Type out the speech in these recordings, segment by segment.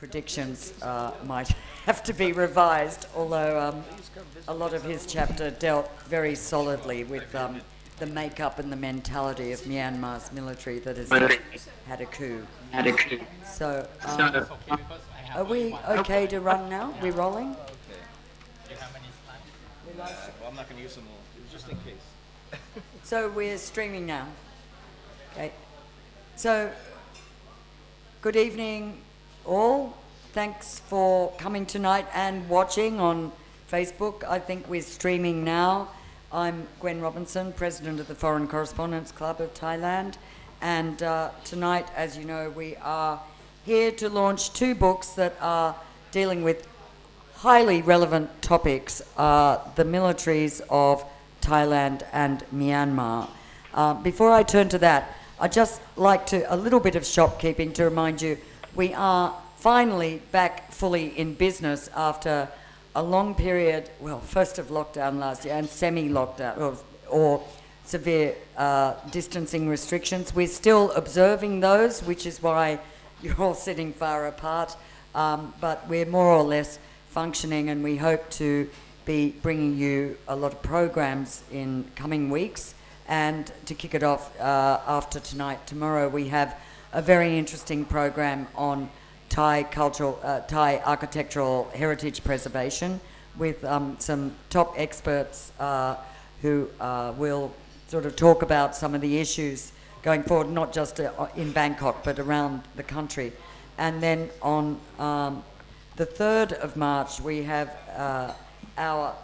predictions might have to be revised, although a lot of his chapter dealt very solidly with the makeup and the mentality of Myanmar's military that has had a coup. So, are we okay to run now? We're rolling? Do you have any slides? Well, I'm not going to use them all, just in case. So we're streaming now. Okay. So, good evening all. Thanks for coming tonight and watching on Facebook. I think we're streaming now. I'm Gwen Robinson, President of the Foreign Correspondents Club of Thailand. And tonight, as you know, we are here to launch two books that are dealing with highly relevant topics, the militaries of Thailand and Myanmar. Before I turn to that, I'd just like to, a little bit of shopkeeping to remind you, we are finally back fully in business after a long period, well, first of lockdown last year and semi-lockdown or severe distancing restrictions. We're still observing those, which is why you're all sitting far apart, but we're more or less functioning, and we hope to be bringing you a lot of programs in coming weeks. And to kick it off after tonight, tomorrow, we have a very interesting program on Thai architectural heritage preservation with some top experts who will sort of talk about some of the issues going forward, not just in Bangkok, but around the country. And then on the 3rd of March, we have our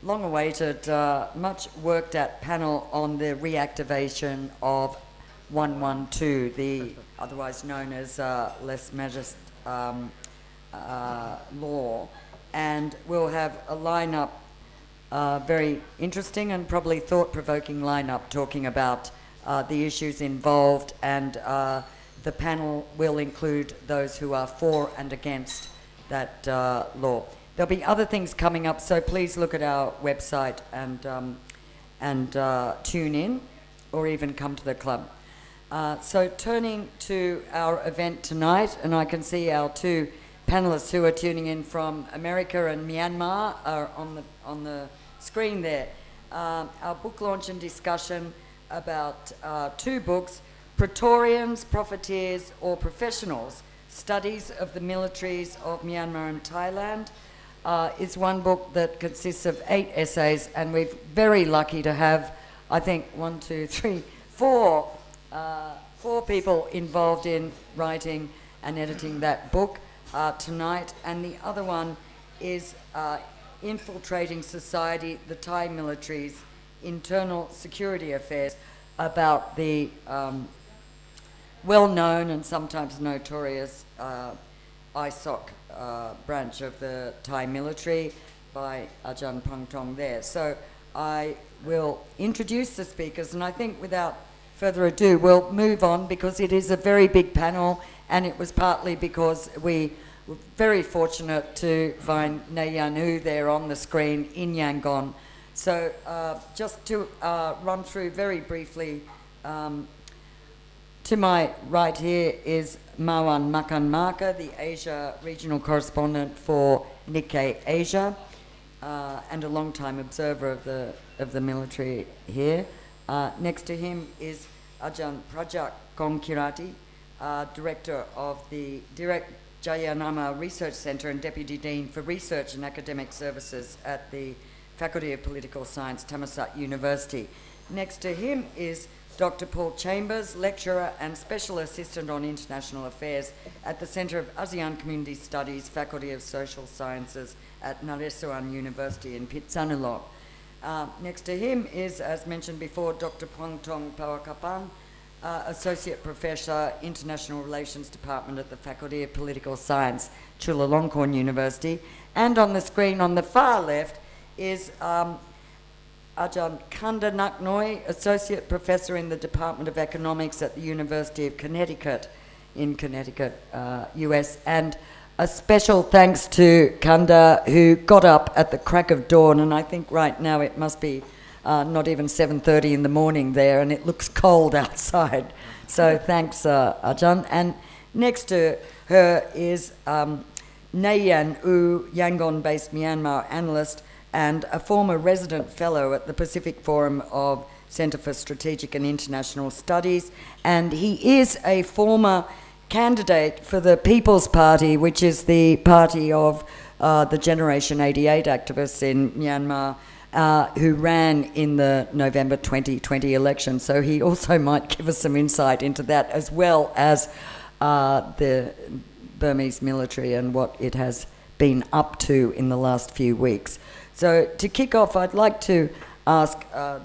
long-awaited, much worked at panel on the reactivation of 112, the otherwise known as lèse majesté law. And we'll have a lineup, very interesting and probably thought-provoking lineup, talking about the issues involved, and the panel will include those who are for and against that law. There'll be other things coming up, so please look at our website and tune in, or even come to the club. So turning to our event tonight, and I can see our two panelists who are tuning in from America and Myanmar are on the screen there. Our book launch and discussion about two books, Praetorians, Profiteers or Professionals, Studies of the Militaries of Myanmar and Thailand, is one book that consists of 8 essays, and we're very lucky to have, I think, 4 people involved in writing and editing that book tonight. And the other one is Infiltrating Society, the Thai military's internal security affairs, about the well-known and sometimes notorious ISOC branch of the Thai military by Ajahn Prangtong there. So I will introduce the speakers, and I think without further ado we'll move on, because it is a very big panel, and it was partly because we were very fortunate to find Nayanu there on the screen in Yangon. So just to run through very briefly, to my right here is Marwan Makan Marka, the Asia regional correspondent for Nikkei Asia, and a long-time observer of the military here. Next to him is Ajahn Prajak Kongkirati, director of the Direct Jayanama Research Centre and Deputy Dean for Research and Academic Services at the Faculty of Political Science, Thammasat University. Next to him is Dr. Paul Chambers, lecturer and special assistant on international affairs at the Centre of ASEAN Community Studies, Faculty of Social Sciences at Naresuan University in Pitsanulok. Next to him is, as mentioned before, Dr. Prangtong Pawakapan, Associate Professor, International Relations Department at the Faculty of Political Science, Chulalongkorn University. And on the screen on the far left is Ajahn Khanda Naknoy, Associate Professor in the Department of Economics at the University of Connecticut in Connecticut, US. And a special thanks to Khanda, who got up at the crack of dawn, and I think right now it must be not even 7:30 in the morning there, and it looks cold outside. So thanks, Ajahn. And Next to her is Nayan U, Yangon-based Myanmar analyst and a former resident fellow at the Pacific Forum of Centre for Strategic and International Studies, and he is a former candidate for the People's Party, which is the party of the Generation 88 activists in Myanmar, who ran in the November 2020 election. So he also might give us some insight into that, as well as the Burmese military and what it has been up to in the last few weeks. So to kick off, I'd like to ask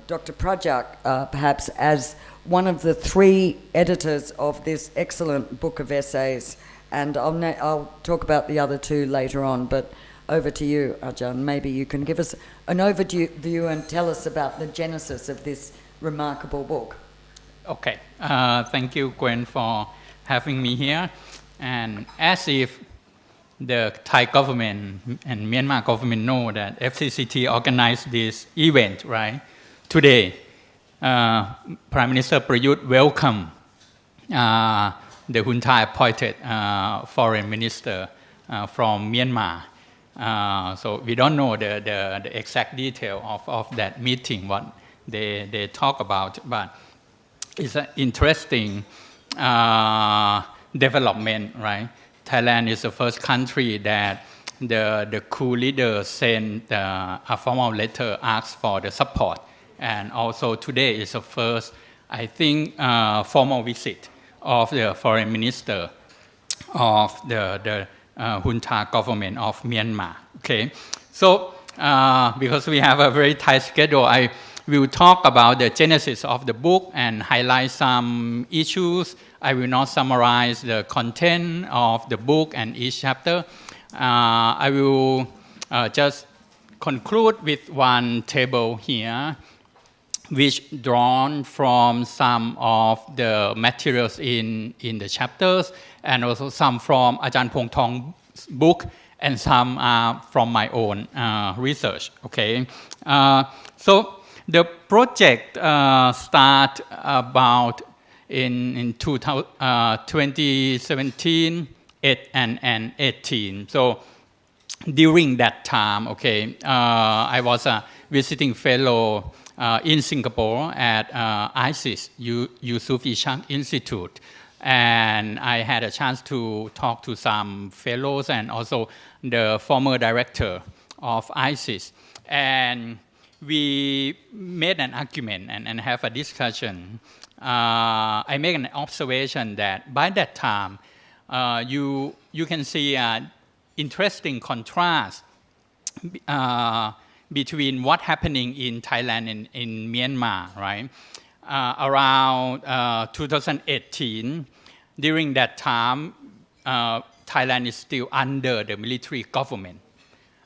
Dr. Prajak, perhaps as one of the three editors of this excellent book of essays, and I'll talk about the other two later on, but over to you, Ajahn. Maybe you can give us an overview and tell us about the genesis of this remarkable book. Okay, thank you, Gwen, for having me here. And as if the Thai government and Myanmar government know that FCCT organized this event, right? Today, Prime Minister Prayut welcomed the junta appointed foreign minister from Myanmar. So we don't know the exact detail of that meeting, what they talk about, but it's an interesting development, right? Thailand is the first country that the coup leader sent a formal letter, asked for the support. And also today is the first, I think, formal visit of the foreign minister of the junta government of Myanmar. Okay, so because we have a very tight schedule, I will talk about the genesis of the book and highlight some issues. I will not summarize the content of the book and each chapter. I will just conclude with one table here, which drawn from some of the materials in the chapters, and also some from Ajahn Pong Thong's book, and some from my own research. Okay, so the project start about in 2017 and 18. So during that time, okay, I was a visiting fellow in Singapore at ISIS, Yusuf Ishak Institute. And I had a chance to talk to some fellows and also the former director of ISIS. And we made an argument and have a discussion. I make an observation that by that time, you can see an interesting contrast between what's happening in Thailand and in Myanmar, right? Around 2018, during that time, Thailand is still under the military government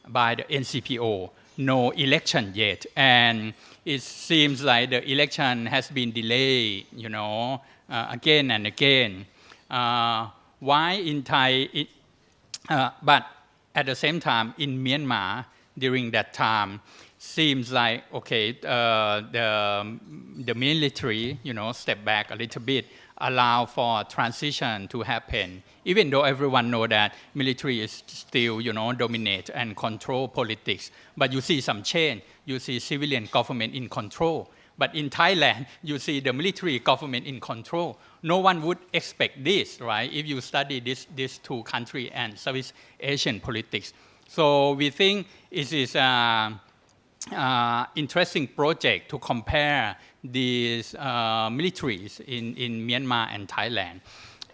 by the NCPO. No election yet, and it seems like the election has been delayed, again and again. Why in Thai? But at the same time, in Myanmar, during that time, seems like okay, the military, step back a little bit, allow for transition to happen. Even though everyone know that military is still, dominate and control politics, but you see some change. You see civilian government in control. But in Thailand, you see the military government in control. No one would expect this, right? If you study these two countries and Southeast Asian politics. So we think it is an interesting project to compare these militaries in Myanmar and Thailand.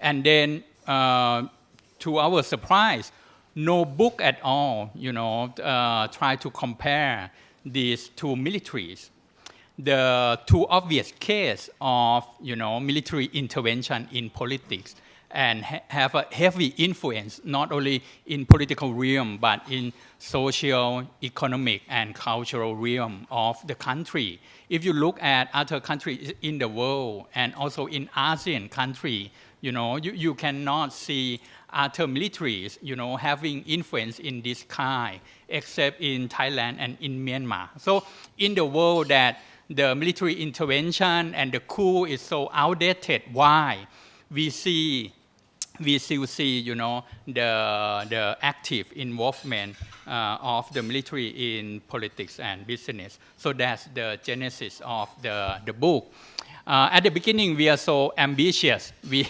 And then, to our surprise, no book at all, try to compare these two militaries. The two obvious case of, military intervention in politics and have a heavy influence not only in political realm but in social, economic, and cultural realm of the country. If you look at other countries in the world and also in ASEAN country, you cannot see other militaries, having influence in this kind, except in Thailand and in Myanmar. So in the world that the military intervention and the coup is so outdated, why? We see we still see, the active involvement of the military in politics and business. So that's the genesis of the book. At the beginning, we are so ambitious. We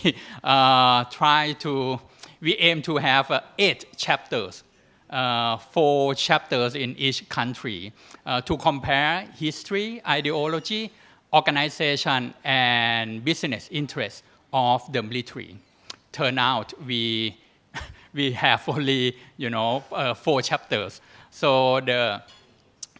we aim to have 8 chapters, 4 chapters in each country, to compare history, ideology, organization, and business interests of the military. Turn out we have only 4 chapters. So the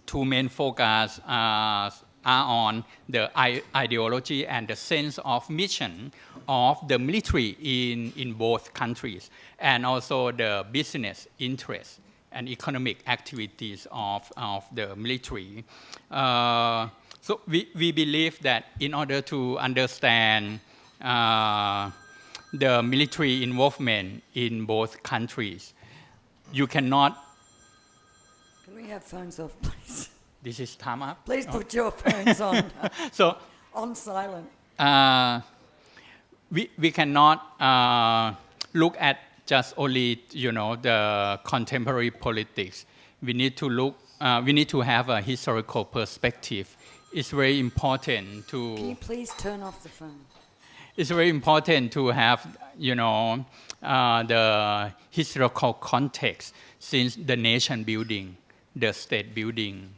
2 main focus are on the ideology and the sense of mission of the military in both countries, and also the business interests and economic activities of the military. So we believe that in order to understand the military involvement in both countries, you cannot... Can we have phones off, please? This is time up? Please put your phones on, So on silent. we cannot look at just only the contemporary politics. We need to have a historical perspective. It's very important to... Can you please turn off the phone? It's very important to have, the historical context since the nation building, the state building,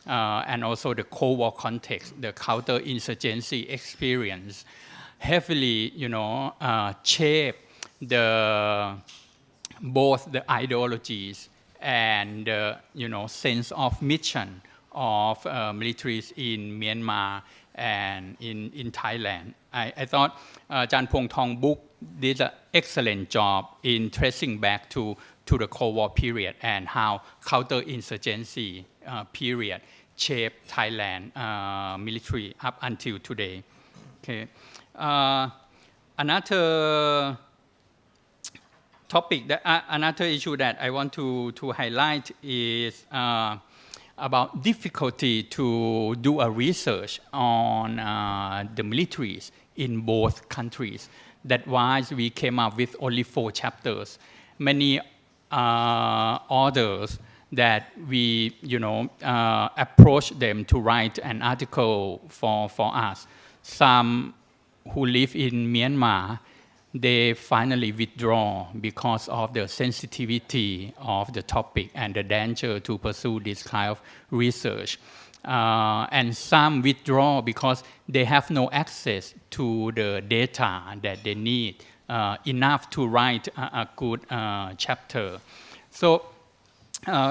and also the Cold War context, the counterinsurgency experience, heavily, shape both the ideologies and sense of mission of militaries in Myanmar and in Thailand. I thought Chan Pong Thong book did an excellent job in tracing back to the Cold War period and how counterinsurgency period shaped Thailand military up until today. Okay. Another topic, another issue that I want to highlight is about difficulty to do a research on the militaries in both countries. That's why we came up with only 4 chapters. Many authors that we approach them to write an article for us. Some who live in Myanmar, they finally withdraw because of the sensitivity of the topic and the danger to pursue this kind of research. And some withdraw because they have no access to the data that they need enough to write a good chapter. So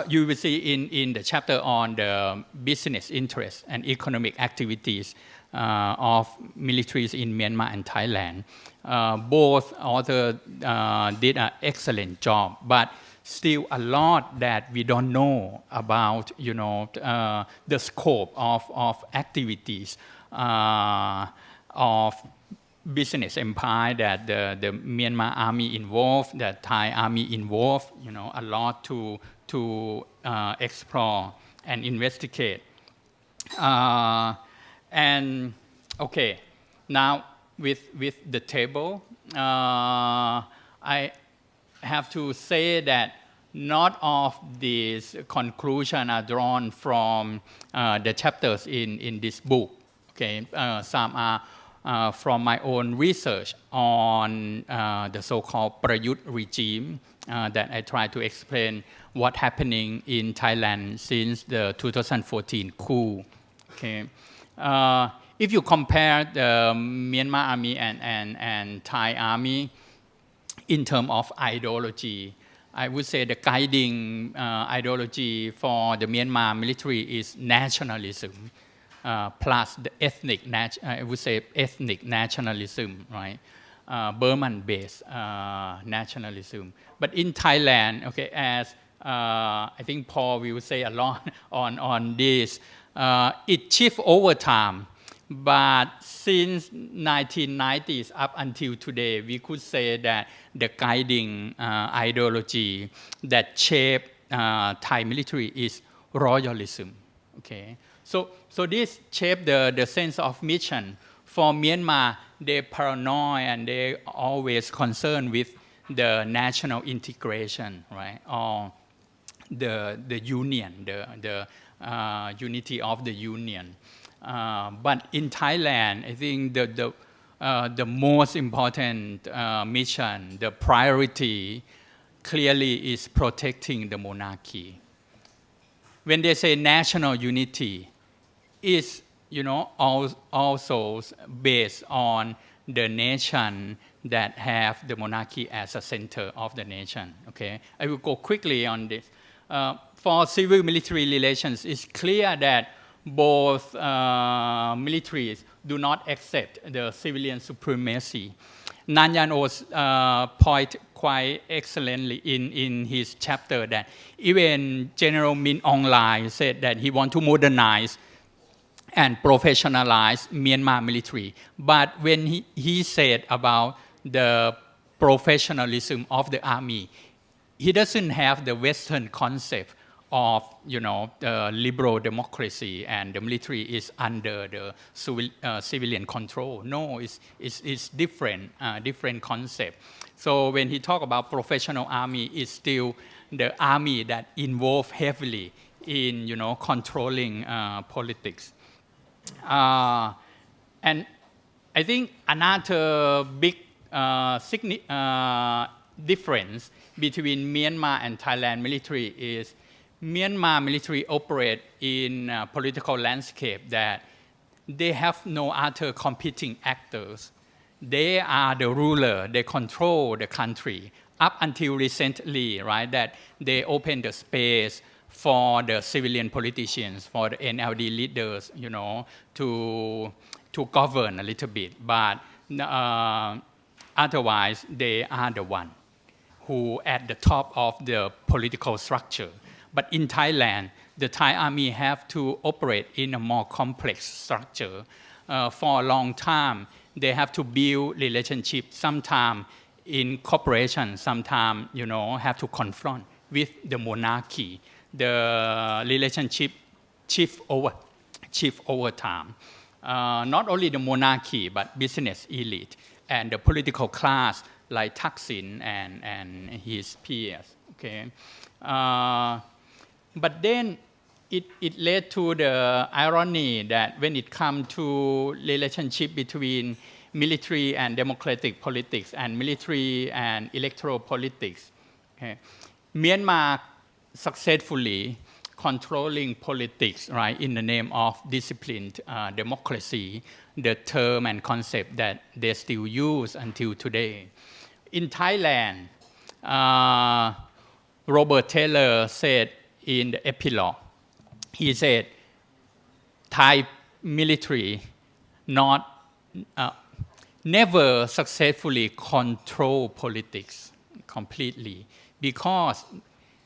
you will see in the chapter on the business interests and economic activities of militaries in Myanmar and Thailand. Both authors did an excellent job, but still a lot that we don't know about, the scope of activities of business empire that the Myanmar army involved, the Thai army involved, a lot to explore and investigate. And okay, now with the table, I have to say that not all of these conclusions are drawn from the chapters in this book. Okay, some are from my own research on the so-called Prayut regime that I try to explain what happening in Thailand since the 2014 coup. Okay. If you compare the Myanmar army and Thai army in terms of ideology, I would say the guiding ideology for the Myanmar military is nationalism, plus the ethnic nationalism, right? Burman-based nationalism. But in Thailand, okay, as I think Paul will say a lot on this, it shifts over time. But since 1990s up until today, we could say that the guiding ideology that shaped Thai military is royalism. Okay, so this shaped the sense of mission. For Myanmar, they paranoid and they always concerned with the national integration, right? Or the union, the unity of the union. But in Thailand, I think the most important mission, the priority, clearly is protecting the monarchy. When they say national unity, is also based on the nation that have the monarchy as a center of the nation. Okay, I will go quickly on this. For civil-military relations, it's clear that both militaries do not accept the civilian supremacy. Nanyan was point quite excellently in his chapter that even General Min Aung Hlaing said that he want to modernize and professionalize Myanmar military. But when he said about the professionalism of the army, he doesn't have the Western concept of the liberal democracy and the military is under the civilian control. No, it's different concept. So when he talk about professional army, it's still the army that involved heavily in controlling politics. And I think another big difference between Myanmar and Thailand military is Myanmar military operate in a political landscape that they have no other competing actors. They are the ruler, they control the country up until recently, right, that they open the space for the civilian politicians, for the NLD leaders, to govern a little bit. But otherwise, they are the one who at the top of the political structure. But in Thailand, the Thai army have to operate in a more complex structure. For a long time, they have to build relationships, sometimes in cooperation, sometimes, have to confront with the monarchy. The relationship shift over time. Not only the monarchy, but business elite and the political class like Thaksin and his peers. Okay. But then it led to the irony that when it comes to relationship between military and democratic politics and military and electoral politics, okay, Myanmar successfully controlling politics, right, in the name of disciplined democracy, the term and concept that they still use until today. In Thailand, Robert Taylor said in the epilogue, he said, Thai military never successfully control politics completely because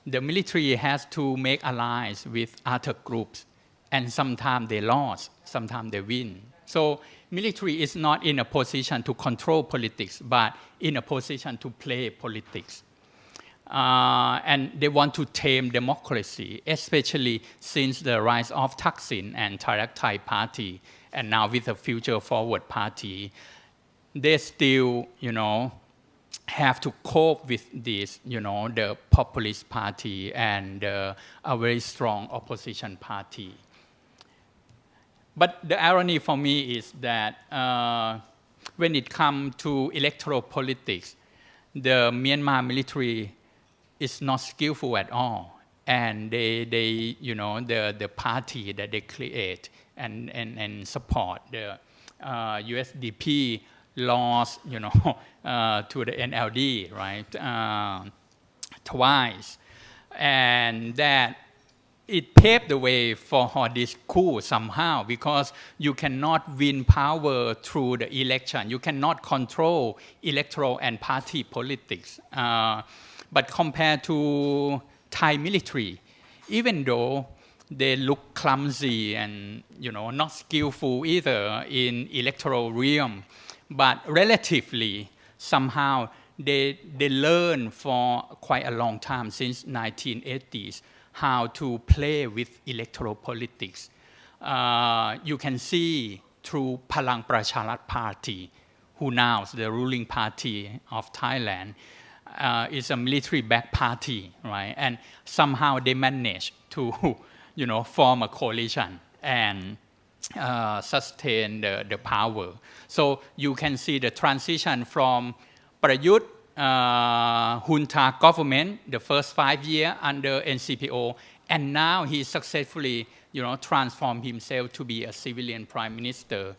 the military has to make alliance with other groups and sometimes they lost, sometimes they win. So military is not in a position to control politics, but in a position to play politics. And they want to tame democracy, especially since the rise of Thaksin and Thai Party, and now with the Future Forward Party, they still, have to cope with this, the populist party and a very strong opposition party. But the irony for me is that when it comes to electoral politics, the Myanmar military is not skillful at all, and they the party that they create and support the USDP lost to the NLD, right, twice, and that it paved the way for this coup somehow, because you cannot win power through the election. You cannot control electoral and party politics. But compared to Thai military, even though they look clumsy and not skillful either in electoral realm, but relatively somehow they learn for quite a long time, since 1980s, how to play with electoral politics. You can see through Palang Pracharat Party, who now is the ruling party of Thailand, is a military-backed party, right? And somehow they managed to, form a coalition and sustain the power. So you can see the transition from Prayut junta government, the first 5 years under NCPO, and now he successfully, transformed himself to be a civilian prime minister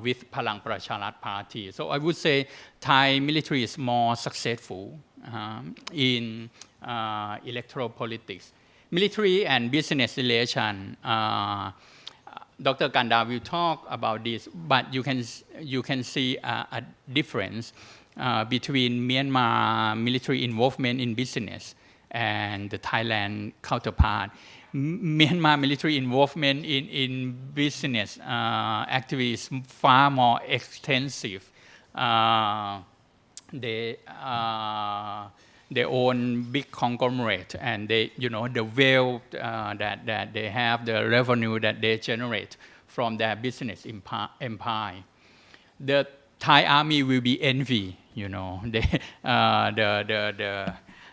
with Palang Pracharat Party. So I would say Thai military is more successful in electoral politics. Military and business relation. Dr. Khanda will talk about this, but you can see a difference between Myanmar military involvement in business and the Thailand counterpart. Myanmar military involvement in business activities far more extensive. They own big conglomerate, and they, the wealth that they have, the revenue that they generate from their business empire. The Thai army will be envy,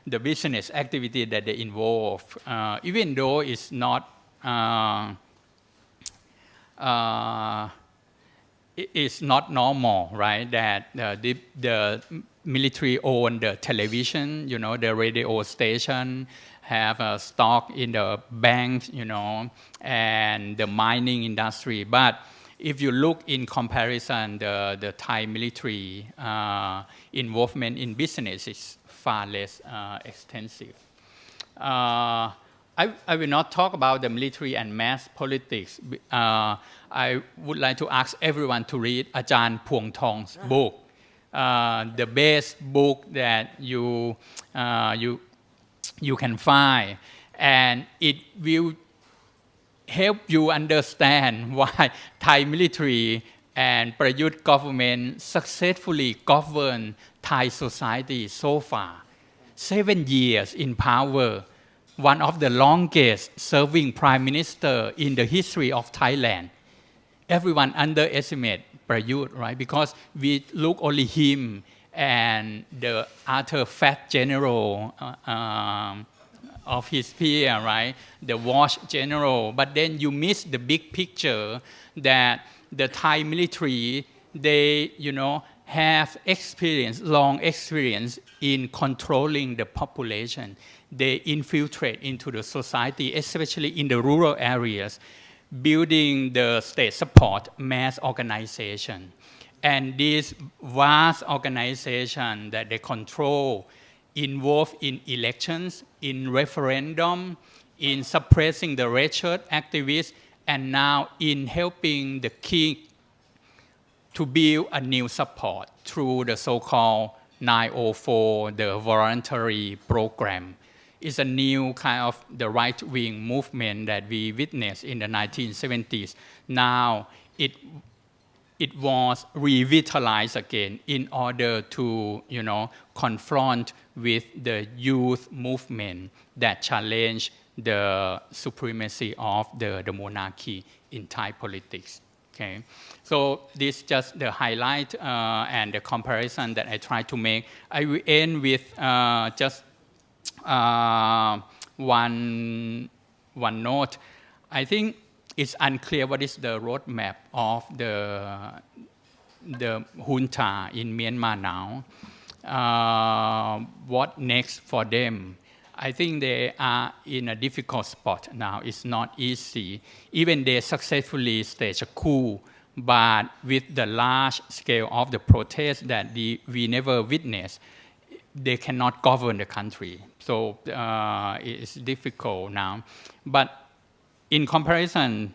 the business activity that they involve, even though it's not it's not normal, right? That the military own the television, the radio station, have a stock in the banks, and the mining industry. But if you look in comparison, the Thai military involvement in business is far less extensive. I will not talk about the military and mass politics. I would like to ask everyone to read Ajahn Phuong Thong's book, the best book that you can find, and it will help you understand why Thai military and Prayut government successfully govern Thai society so far. 7 years in power, one of the longest serving prime minister in the history of Thailand. Everyone underestimate Prayut, right? Because we look only him and the other fat general of his peer, right? The watch general. But then you miss the big picture that the Thai military, they, have long experience in controlling the population. They infiltrate into the society, especially in the rural areas, building the state support mass organization. And this vast organization that they control involved in elections, in referendum, in suppressing the red shirt activists, and now in helping the king to build a new support through the so-called 904, the voluntary program. It's a new kind of the right-wing movement that we witnessed in the 1970s. Now it was revitalized again in order to, confront with the youth movement that challenged the supremacy of the monarchy in Thai politics. Okay, so this is just the highlight and the comparison that I try to make. I will end with just one note. I think it's unclear what is the roadmap of the junta in Myanmar now. What next for them? I think they are in a difficult spot now. It's not easy. Even they successfully staged a coup, but with the large scale of the protests that we never witnessed, they cannot govern the country. So it's difficult now. But in comparison,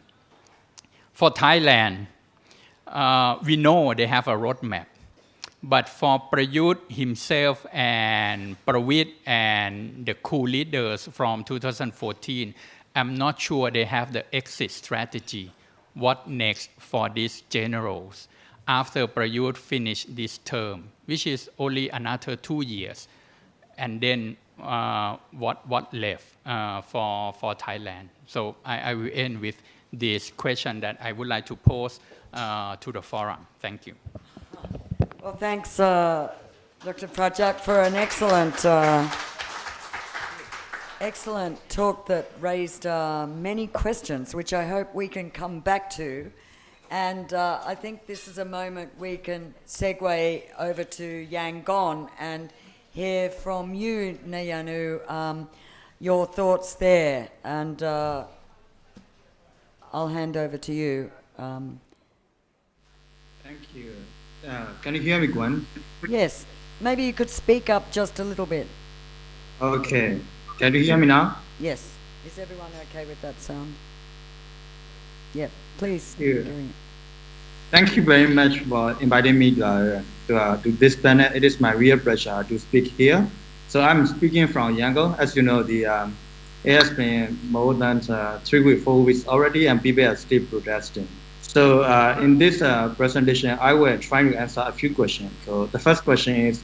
for Thailand, we know they have a roadmap. But for Prayut himself and Prawit and the coup leaders from 2014, I'm not sure they have the exit strategy. What next for these generals after Prayut finished this term, which is only another 2 years? And then what left for Thailand? So I will end with this question that I would like to pose to the forum. Thank you. Well, thanks, Dr. Prajak, for an excellent talk that raised many questions, which I hope we can come back to. And I think this is a moment we can segue over to Yangon and hear from you, Nayanu, your thoughts there. And I'll hand over to you. Thank you. Can you hear me, Gwen? Yes, maybe you could speak up just a little bit. Okay. Can you hear me now? Yes. Is everyone okay with that sound? Yeah, please. Yeah. Thank you very much for inviting me to this panel. It is my real pleasure to speak here. So I'm speaking from Yangon. As you know, it has been more than 3 weeks, 4 weeks already, and people are still protesting. So in this presentation, I will try to answer a few questions. So the first question is,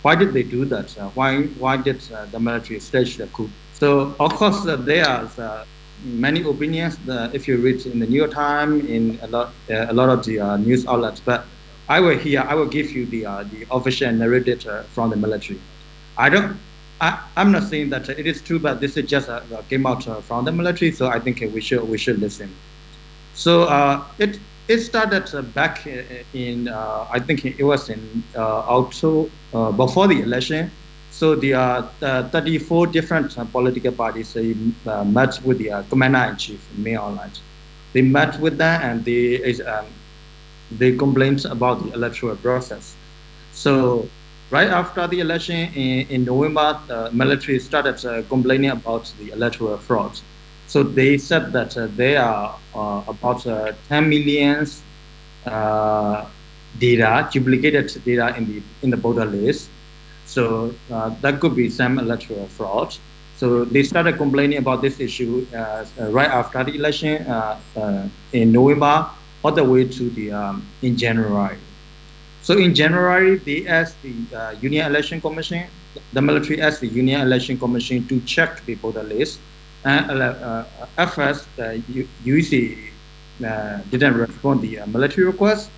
why did they do that? Why did the military stage the coup? So of course, there are many opinions. If you read in the New York Times, in a lot of the news outlets, but I will give you the official narrative from the military. I'm not saying that it is true, but this is just came out from the military. So I think we should listen. So it started back in I think it was in October before the election. So the 34 different political parties met with the commander-in-chief in Myanmar. They met with them and they complained about the electoral process. So right after the election in November, the military started complaining about the electoral fraud. So they said that there are about 10 million data, duplicated data in the voter list. So that could be some electoral fraud. So they started complaining about this issue right after the election in November, all the way to in January. So in January, they asked the Union Election Commission, the military asked the Union Election Commission to check the voter list. At first, UEC didn't respond to the military request,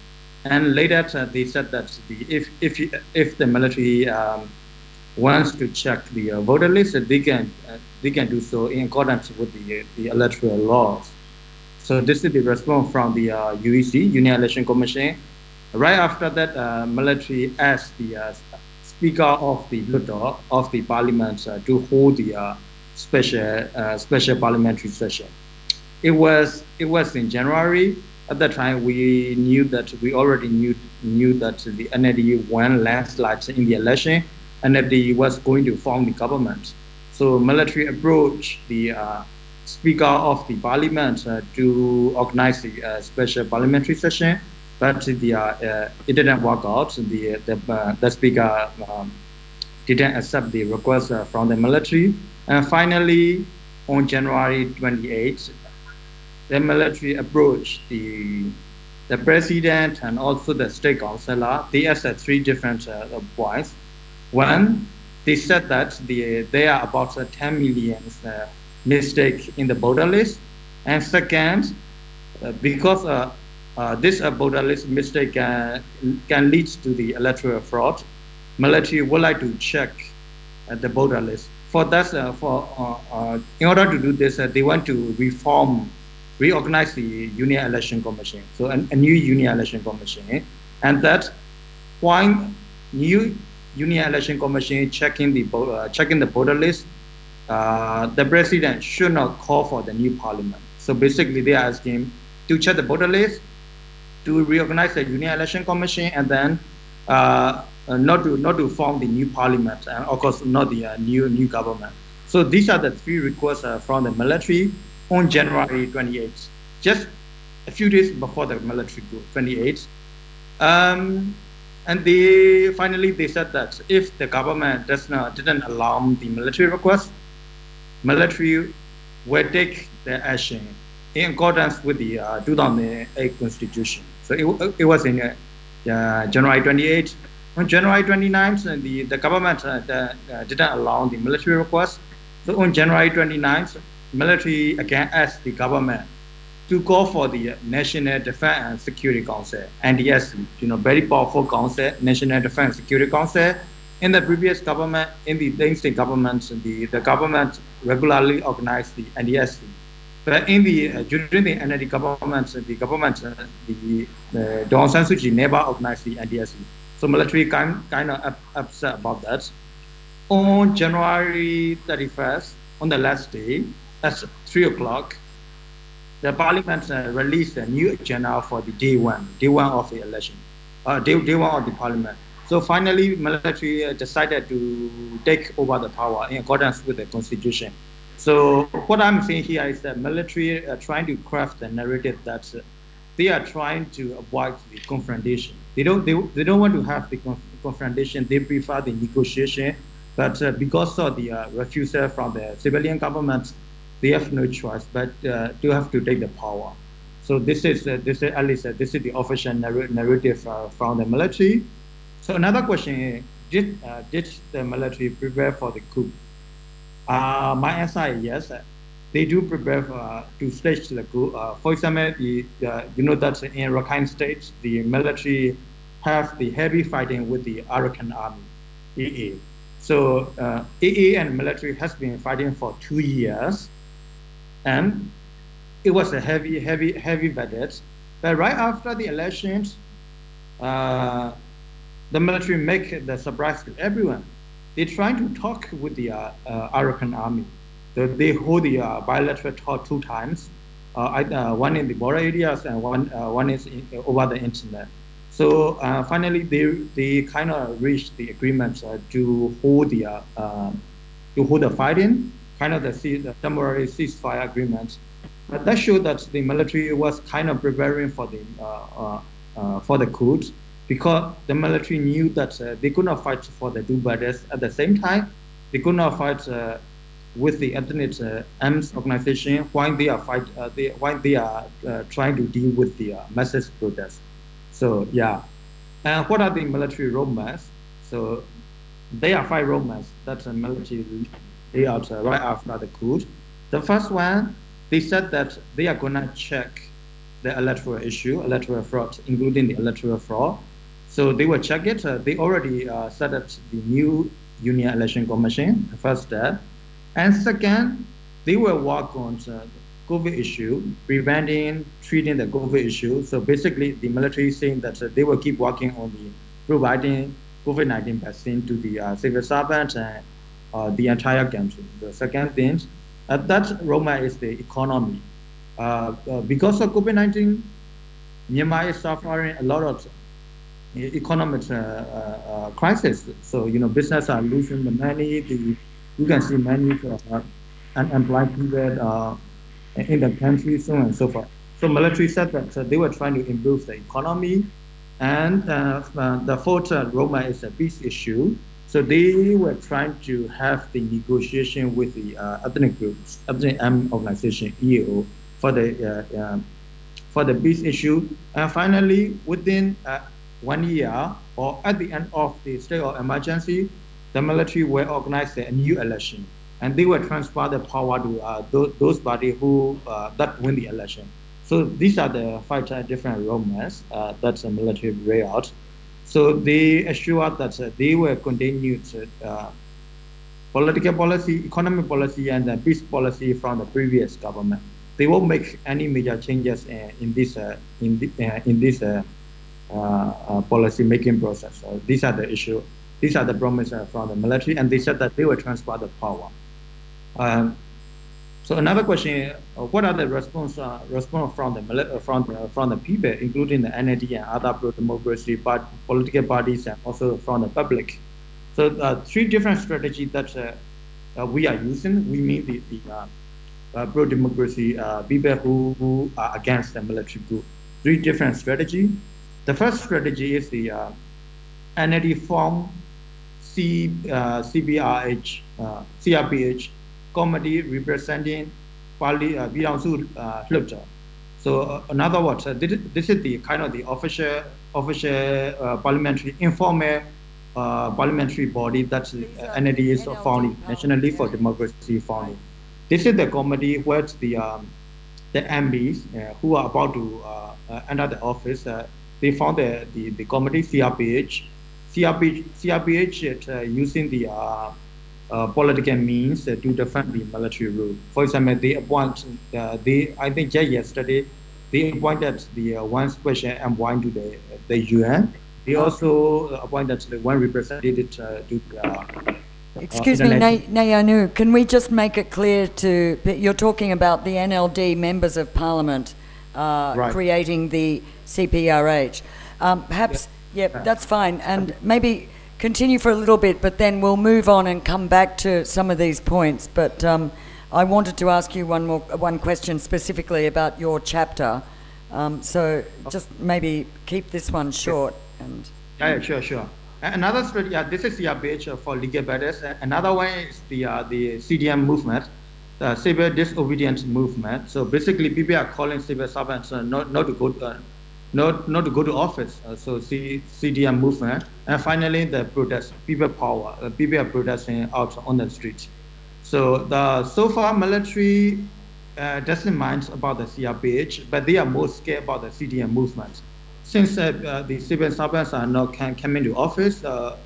and later they said that if the military wants to check the voter list, they can do so in accordance with the electoral laws. So this is the response from the UEC, Union Election Commission. Right after that, military asked the Speaker of the Parliament to hold the special parliamentary session. It was in January. At that time, we already knew that the NLD won landslide in the election, and that they was going to form the government. So military approached the Speaker of the Parliament to organize the special parliamentary session, but it didn't work out. The Speaker didn't accept the request from the military. And finally, on January 28th, the military approached the president and also the state councillor. They asked 3 different points. One, they said that there are about 10 million mistakes in the voter list. And second, because this voter list mistake can lead to the electoral fraud, military would like to check the voter list. For that, in order to do this, they want to reorganize the Union Election Commission, so a new Union Election Commission, and that when new Union Election Commission checking the voter list, the president should not call for the new parliament. So basically, they are asking to check the voter list, to reorganize the Union Election Commission, and then not to form the new parliament, and of course not the new government. So these are the 3 requests from the military on January 28th, just a few days before the military coup, 28th. And finally they said that if the government didn't allow the military request, military will take the action in accordance with the 2008 constitution. So it was in January 28th. On January 29th, the government didn't allow the military request. So on January 29th, military again asked the government to call for the National Defense and Security Council, NDSC, very powerful council, National Defense and Security Council. In the previous government, in the Deng state government, the government regularly organized the NDSC. But in the during the NLD government, the Aung San Suu Kyi never organized the NDSC. So military kind of upset about that. On January 31st, on the last day, at 3 o'clock, the parliament released a new agenda for the day one of the election, day one of the parliament. So finally, military decided to take over the power in accordance with the constitution. So what I'm saying here is that military are trying to craft a narrative that they are trying to avoid the confrontation. They don't want to have the confrontation. They prefer the negotiation. But because of the refusal from the civilian government, they have no choice but to have to take the power. So this is at least this is the official narrative from the military. So another question is, did the military prepare for the coup? My answer is yes. They do prepare to stage the coup. For example, you know that in Rakhine State, the military have the heavy fighting with the Arakan Army, AA. So AA and military has been fighting for 2 years, and it was a heavy battle. But right after the elections, the military make the surprise to everyone. They try to talk with the Arakan Army. They hold the bilateral talk 2 times, one in the border areas and one is over the internet. So finally, they kind of reached the agreement to hold the fighting, kind of the temporary ceasefire agreement. But that showed that the military was kind of preparing for the coup, because the military knew that they could not fight for the 2 brothers at the same time. They could not fight with the ethnic arms organization while they are trying to deal with the massive protests. So yeah, and what are the military roadmaps? So there are 5 roadmaps that the military laid out right after the coup. The first one, they said that they are gonna check the electoral issue, electoral fraud, including the electoral fraud. So they will check it. They already set up the new Union Election Commission, the first step. And second, they will work on the COVID issue, treating the COVID issue. So basically, the military is saying that they will keep working on the providing COVID-19 vaccine to the civil servants and the entire country. The second thing, that roadmap is the economy. Because of COVID-19, Myanmar is suffering a lot of economic crisis. So business are losing the money. You can see many unemployed people in the country, so on and so forth. So military said that they were trying to improve the economy, and the fourth roadmap is a peace issue. So they were trying to have the negotiation with the ethnic groups, ethnic armed organization EAO for the peace issue. And finally, within 1 year or at the end of the state of emergency, the military will organize a new election, and they will transfer the power to those parties who that win the election. So these are the 5 different roadmaps that the military laid out. So they assured that they will continue to political policy, economic policy, and peace policy from the previous government. They won't make any major changes in this policy making process. So these are the issues. These are the promises from the military, and they said that they will transfer the power. So another question: what are the response from the people, including the NLD and other pro-democracy political parties, and also from the public? So 3 different strategies that we are using. We mean the pro-democracy people who are against the military coup. 3 different strategies. The first strategy is the NLD form CRPH committee representing Pali Bidangsu Hlupta. So in other words, this is the kind of the official parliamentary informal parliamentary body that NLD is founding, National League for Democracy founding. This is the committee where the the MPs who are about to enter the office, they found the committee CRPH. CRPH is using the political means to defend the military rule. For example, they appoint, I think just yesterday, they appointed the one special envoy to the UN. They also appointed the one representative to the Excuse me, Nayanu, can we just make it clear you're talking about the NLD members of Parliament Right. creating the CPRH. Perhaps, that's fine. And maybe continue for a little bit, but then we'll move on and come back to some of these points. But I wanted to ask you one question specifically about your chapter. So just maybe keep this one short. And Yeah, sure. Another study, this is the page for legal battles. Another one is the CDM movement, the civil disobedience movement. So basically, people are calling civil servants not to go to office. So CDM movement, and finally the protest, people power. People are protesting out on the streets. So so far military doesn't mind about the CRPH, but they are more scared about the CDM movement. Since the civil servants are not coming to office,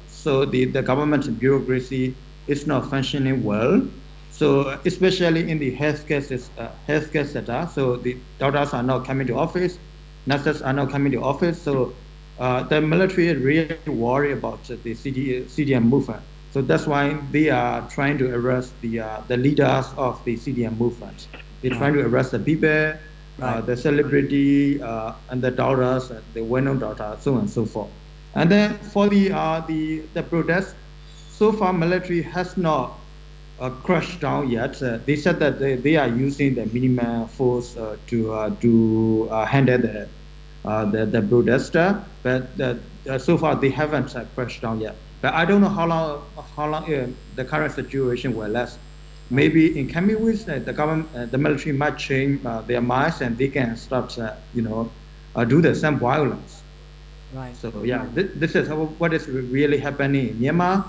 so the government bureaucracy is not functioning well. So especially in the healthcare sector, so the doctors are not coming to office, nurses are not coming to office. So the military is really worried about the CDM movement. So that's why they are trying to arrest the leaders of the CDM movement. They're trying to arrest the people. The celebrity and the daughters, the well-known daughters, so on and so forth. And then for the protest, so far military has not crushed down yet. They said that they are using the minimum force to handle the protester, but so far they haven't crushed down yet. But I don't know how long the current situation will last. Maybe in coming weeks, the military might change their minds and they can start, do the same violence. right. So this is what is really happening in Myanmar.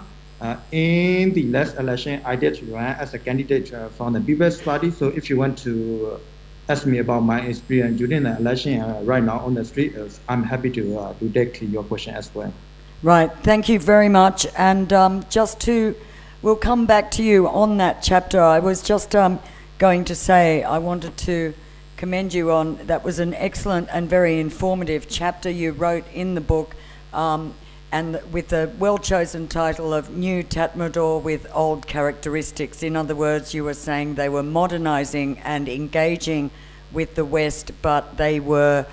In the last election, I did run as a candidate from the People's Party. So if you want to ask me about my experience during the election right now on the street, I'm happy to take your question as well. Right, thank you very much. And we'll come back to you on that chapter. I was just going to say, I wanted to commend you on, that was an excellent and very informative chapter you wrote in the book, and with the well-chosen title of New Tatmadaw with Old Characteristics. In other words, you were saying they were modernising and engaging with the West, but they were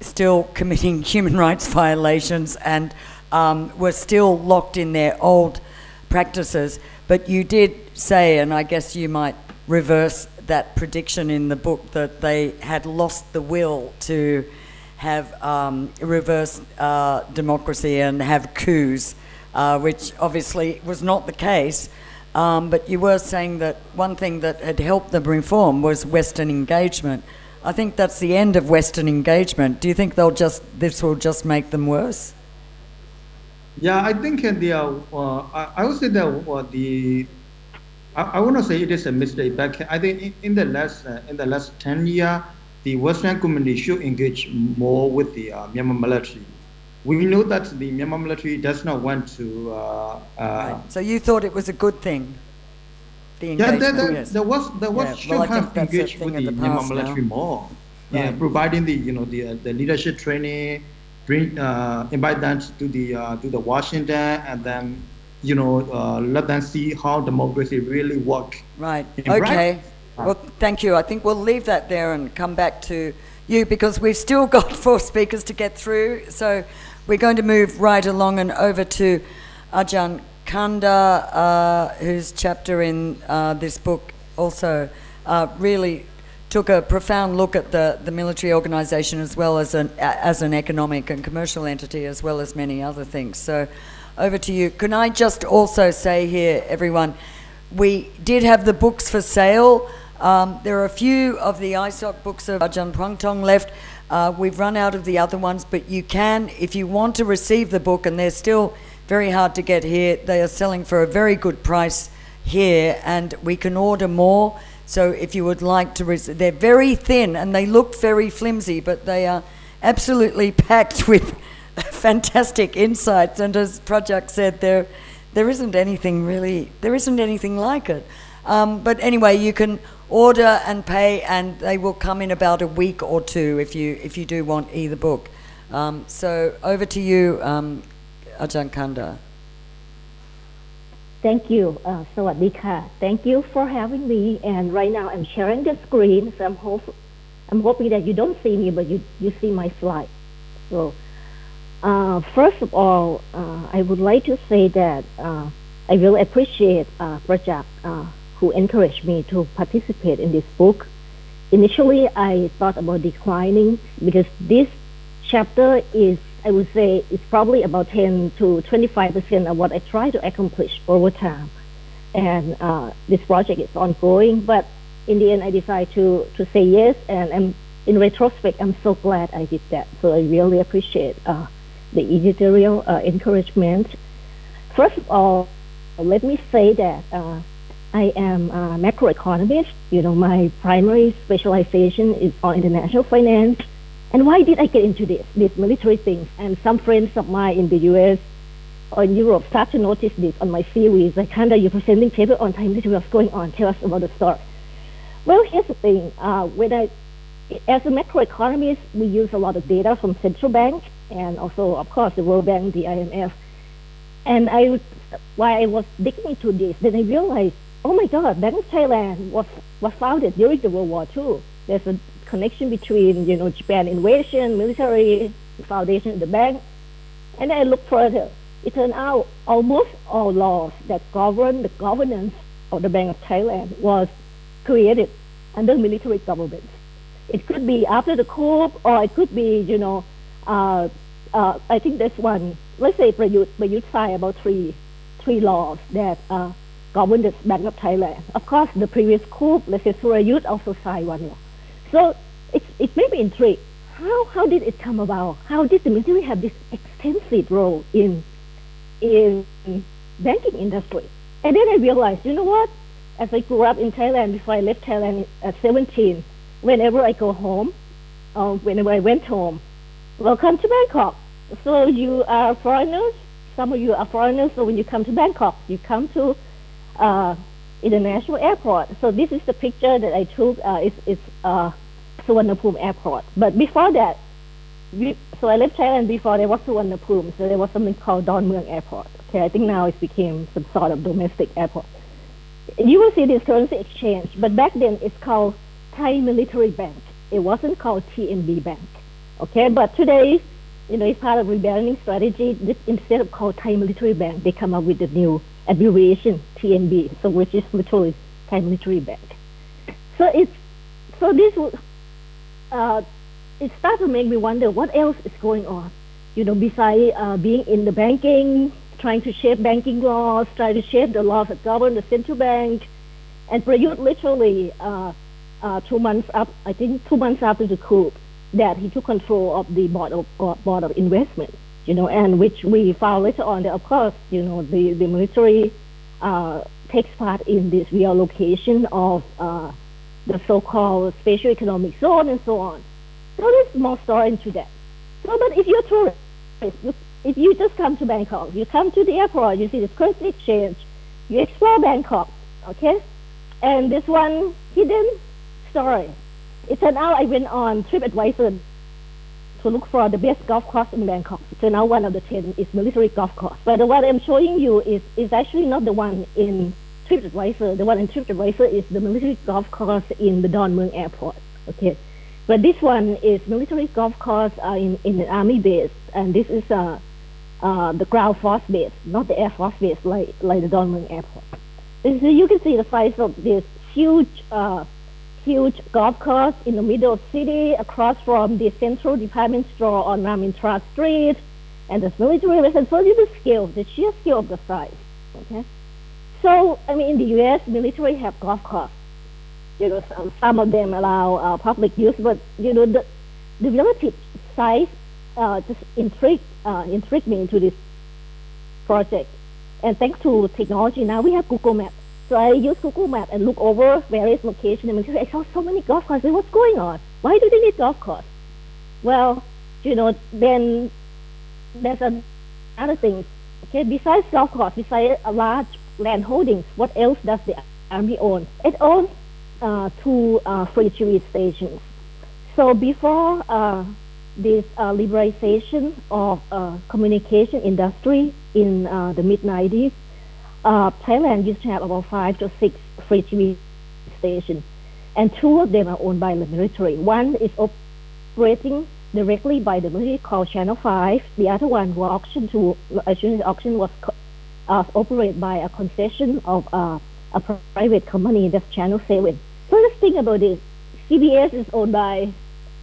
still committing human rights violations and were still locked in their old practices. But you did say, and I guess you might reverse that prediction in the book, that they had lost the will to have reverse democracy and have coups, which obviously was not the case. But you were saying that one thing that had helped them reform was Western engagement. I think that's the end of Western engagement. Do you think this will just make them worse? Yeah, I think I would say that I want to say it is a mistake. But I think in the last 10 years, the Western community should engage more with the Myanmar military. We know that the Myanmar military does not want to. Right. So you thought it was a good thing. The engagement. Yes. There was should have engaged with the Myanmar military more. Right. Yeah, providing the leadership training, invite them to the Washington, and then let them see how democracy really works. Right. Okay. Well, thank you. I think we'll leave that there and come back to you because we've still got 4 speakers to get through. So we're going to move right along and over to Ajahn Khanda, whose chapter in this book also really took a profound look at the military organisation as well as an economic and commercial entity, as well as many other things. So over to you. Can I just also say here, everyone, we did have the books for sale. There are a few of the ISOC books of Ajahn Puangtong left. We've run out of the other ones, but you can, if you want to receive the book, and they're still very hard to get here, they are selling for a very good price here, and we can order more. So if you would like to, they're very thin and they look very flimsy, but they are absolutely packed with fantastic insights. And as Prajak said, there isn't anything like it. But anyway, you can order and pay, and they will come in about a week or two if you do want either book. So over to you, Ajahn Khanda. Thank you, Sawadika. Thank you for having me. And right now I'm sharing the screen, so I'm hoping that you don't see me, but you see my slide. So first of all, I would like to say that I really appreciate Prajak, who encouraged me to participate in this book. Initially, I thought about declining because this chapter is, I would say, it's probably about 10 to 25% of what I try to accomplish over time. And this project is ongoing, but in the end, I decided to say yes, and in retrospect, I'm so glad I did that. So I really appreciate the editorial encouragement. First of all, let me say that I am a macroeconomist. My primary specialization is on international finance. And why did I get into these military things? And some friends of mine in the US or in Europe start to notice this on my series. Like, Khanda, you're presenting paper on Thai military, what's going on? Tell us about the story. Well, here's the thing. As a macroeconomist, we use a lot of data from central bank and also, of course, the World Bank, the IMF. And while I was digging into this, then I realized, oh my God, Bank of Thailand was founded during the World War II. There's a connection between, Japan invasion, military, foundation of the bank. And then I looked further. It turned out almost all laws that govern the governance of the Bank of Thailand was created under military government. It could be after the coup, or it could be, I think there's one, let's say Prayut signed about three laws that govern the Bank of Thailand. Of course, the previous coup, let's say Surayut also signed one law. So it made me intrigued. How did it come about? How did the military have this extensive role in banking industry? And then I realized, you know what? As I grew up in Thailand, before I left Thailand at 17, whenever I go home, or whenever I went home, welcome to Bangkok. So you are foreigners. Some of you are foreigners. So when you come to Bangkok, you come to international airport. So this is the picture that I took. It's Suvarnabhumi Airport. But before that, so I left Thailand before there was Suvarnabhumi. So there was something called Don Mueang Airport. Okay, I think now it became some sort of domestic airport. You will see this currency exchange, but back then it's called Thai Military Bank. It wasn't called TMB Bank. Okay, but today, it's part of rebranding strategy. Instead of called Thai Military Bank, they come up with the new abbreviation TMB, so which is literally Thai Military Bank. So it started to make me wonder what else is going on. Besides being in the banking, trying to shape banking laws, trying to shape the laws that govern the central bank, and Prayut literally 2 months after the coup, that he took control of the board of investment, and which we found later on that, of course, the military takes part in this reallocation of the so-called special economic zone and so on. So there's more story into that. So, but if you're a tourist, if you just come to Bangkok, you come to the airport, you see this currency exchange, you explore Bangkok, okay? And this one hidden story. It turned out I went on TripAdvisor to look for the best golf course in Bangkok. It turned out one of the 10 is military golf course. But the one I'm showing you is actually not the one in TripAdvisor. The one in TripAdvisor is the military golf course in the Don Mueang Airport, okay? But this one is military golf course in an army base, and this is the ground force base, not the air force base like the Don Mueang Airport. So you can see the size of this huge golf course in the middle of the city, across from the central department store on Ramintra Street, and this military residence. So you the scale, the sheer scale of the size. Okay, so in the U.S., military have golf courses. Some of them allow public use, but the relative size just intrigued me into this project. And thanks to technology, now we have Google Maps. So I used Google Maps and look over various locations in the military. I saw so many golf courses. What's going on? Why do they need golf course? Well, then there's another thing. Okay, besides golf course, besides a large land holdings, what else does the army own? It owns two free TV stations. So before this liberalization of communication industry in the mid-90s, Thailand used to have about 5 to 6 free TV stations, and 2 of them are owned by the military. One is operating directly by the military called Channel 5. The other one was auctioned to, actually the auction was operated by a concession of a private company, that's Channel 7. So let's think about this. CBS is owned by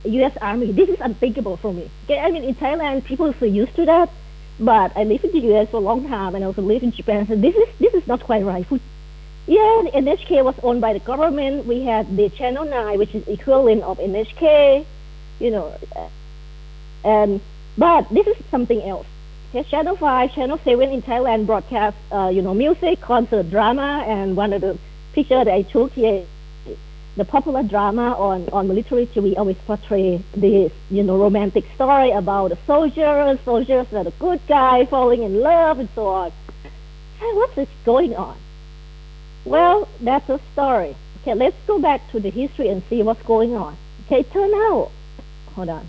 U.S. Army. This is unthinkable for me. Okay? I mean, in Thailand, people are so used to that, but I lived in the U.S. for a long time, and I also lived in Japan, so this is not quite right. Yeah, NHK was owned by the government. We had the Channel 9, which is equivalent of NHK, but this is something else. Okay, Channel 5, Channel 7 in Thailand broadcast, music, concert, drama, and one of the pictures that I took here, the popular drama on military TV always portray this, romantic story about the soldiers that are the good guy falling in love and so on. Hey, what's this going on? Well, that's a story. Okay, let's go back to the history and see what's going on. Okay, turn out. Hold on.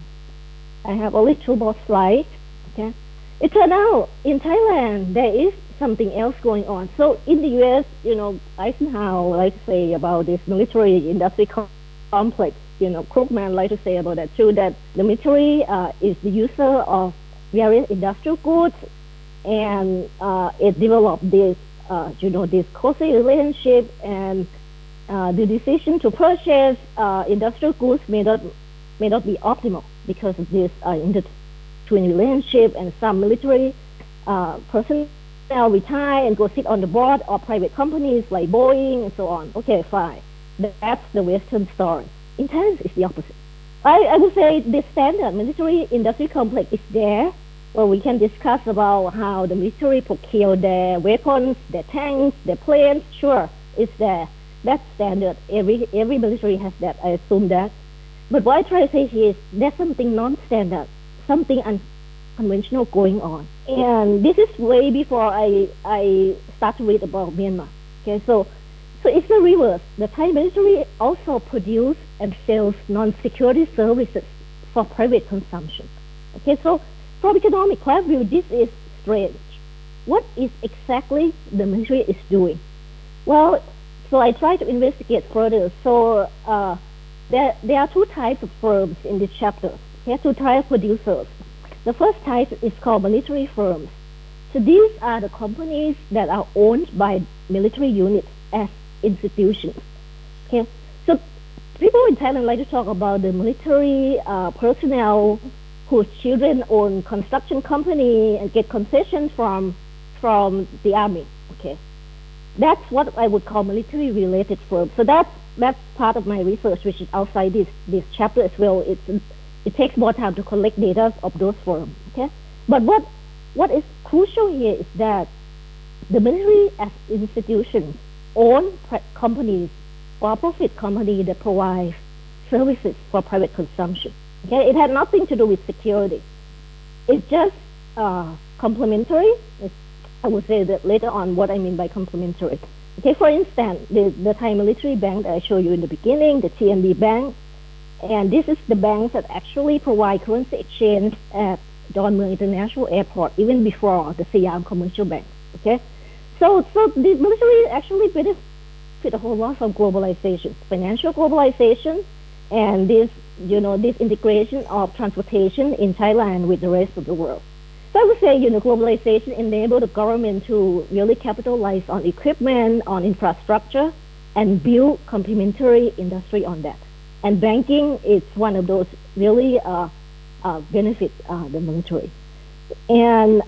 I have only 2 more slides. Okay. It turned out in Thailand there is something else going on. So in the U.S., Eisenhower likes to say about this military industry complex. Krugman likes to say about that too, that the military is the user of various industrial goods, and it developed this, this cozy relationship, and the decision to purchase industrial goods may not be optimal because of this twin relationship, and some military personnel retire and go sit on the board of private companies like Boeing and so on. Okay, fine. That's the Western story. In Thailand, it's the opposite. I would say the standard military industry complex is there. Well, we can discuss about how the military procure their weapons, their tanks, their planes. Sure, it's there. That's standard. Every military has that. I assume that. But what I try to say here is there's something non-standard, something unconventional going on. And this is way before I start to read about Myanmar. Okay, so it's the reverse. The Thai military also produce and sells non-security services for private consumption. Okay, so from economic point of view, this is strange. What is exactly the military is doing? Well, so I try to investigate further. So there are 2 types of firms in this chapter. There are 2 types of producers. The first type is called military firms. So these are the companies that are owned by military units as institutions. Okay, so people in Thailand like to talk about the military personnel whose children own construction company and get concessions from the army. Okay, that's what I would call military-related firms. So that's part of my research, which is outside this chapter as well. It takes more time to collect data of those firms. Okay, but what is crucial here is that the military as institutions own companies, for-profit companies that provide services for private consumption. Okay, it had nothing to do with security. It's just complementary. I would say that later on what I mean by complementary. Okay, for instance, the Thai military bank that I showed you in the beginning, the TMB bank, and this is the banks that actually provide currency exchange at Don Mueang International Airport, even before the Siam Commercial Bank. Okay, so the military actually benefit a whole lot from globalization, financial globalization, and this integration of transportation in Thailand with the rest of the world. So I would say, globalization enabled the government to really capitalize on equipment, on infrastructure, and build complementary industry on that. And banking is one of those really benefit the military. And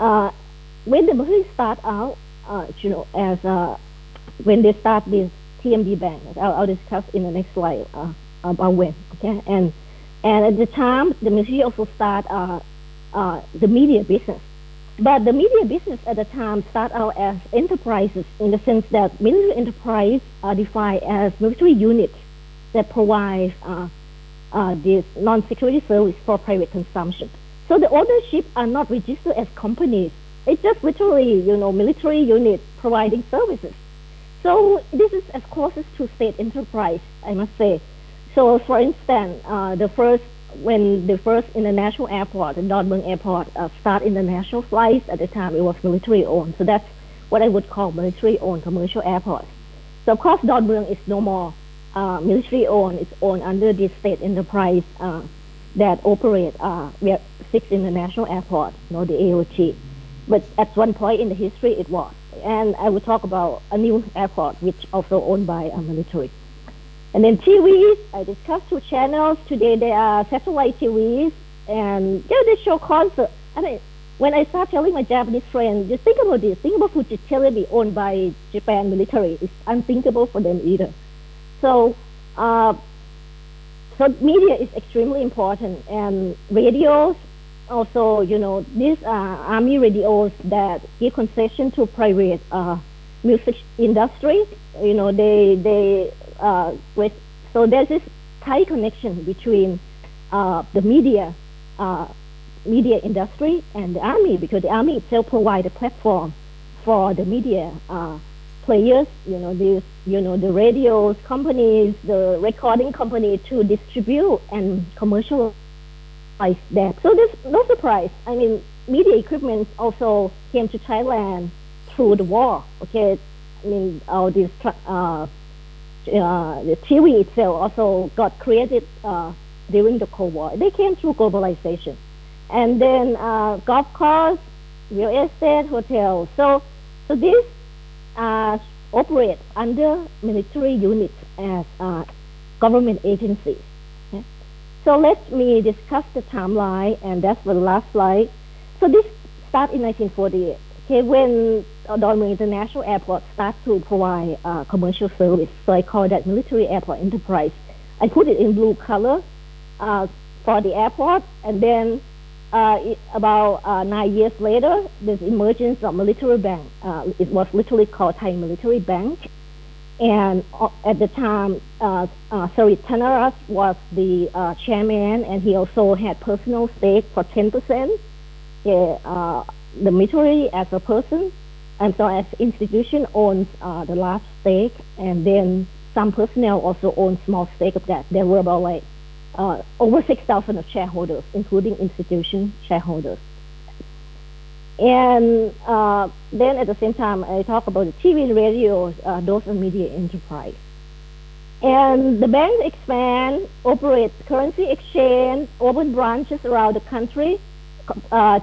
when the military start out, when they start this TMB bank, I'll discuss in the next slide about when. Okay, and at the time the military also start the media business. But the media business at the time started out as enterprises in the sense that military enterprise are defined as military units that provide this non-security service for private consumption. So the ownership are not registered as companies. It's just literally, military unit providing services. So this is as closest to state enterprise, I must say. So for instance, when the first international airport, the Don Mueang Airport, start international flights at the time, it was military owned. So that's what I would call military owned commercial airports. So of course, Don Mueang is no more military owned. It's owned under this state enterprise that operate 6 international airports, the AOT. But at one point in the history, it was. And I will talk about a new airport, which also owned by a military. And then TVs, I discussed 2 channels. Today there are satellite TVs, and they show concerts. I mean, when I start telling my Japanese friends, just think about this. Think about Fuji Television owned by Japan military. It's unthinkable for them either. So, so media is extremely important, and radios. Also, these are army radios that give concession to private music industry. So there's this tight connection between the media industry and the army, because the army itself provides a platform for the media players. The radios companies, the recording company to distribute and commercialize that. So there's no surprise. I mean, media equipment also came to Thailand through the war. Okay, I mean, all this the TV itself also got created during the Cold War. They came through globalization, and then golf courses, real estate, hotels. So these operate under military units as government agencies. So let me discuss the timeline, and that's the last slide. So this started in 1948, okay, when Don Mueang International Airport started to provide commercial service. So I call that military airport enterprise. I put it in blue color for the airport, and then about 9 years later, there's emergence of military bank. It was literally called Thai Military Bank. And at the time, Tatmadaw was the chairman, and he also had personal stake for 10%. The military as a person, and so as institution owns the large stake, and then some personnel also own small stake of that. There were about over 6,000 of shareholders, including institution shareholders. And then at the same time, I talk about the TV and radio, those are media enterprise. And the bank expand, operates currency exchange, open branches around the country,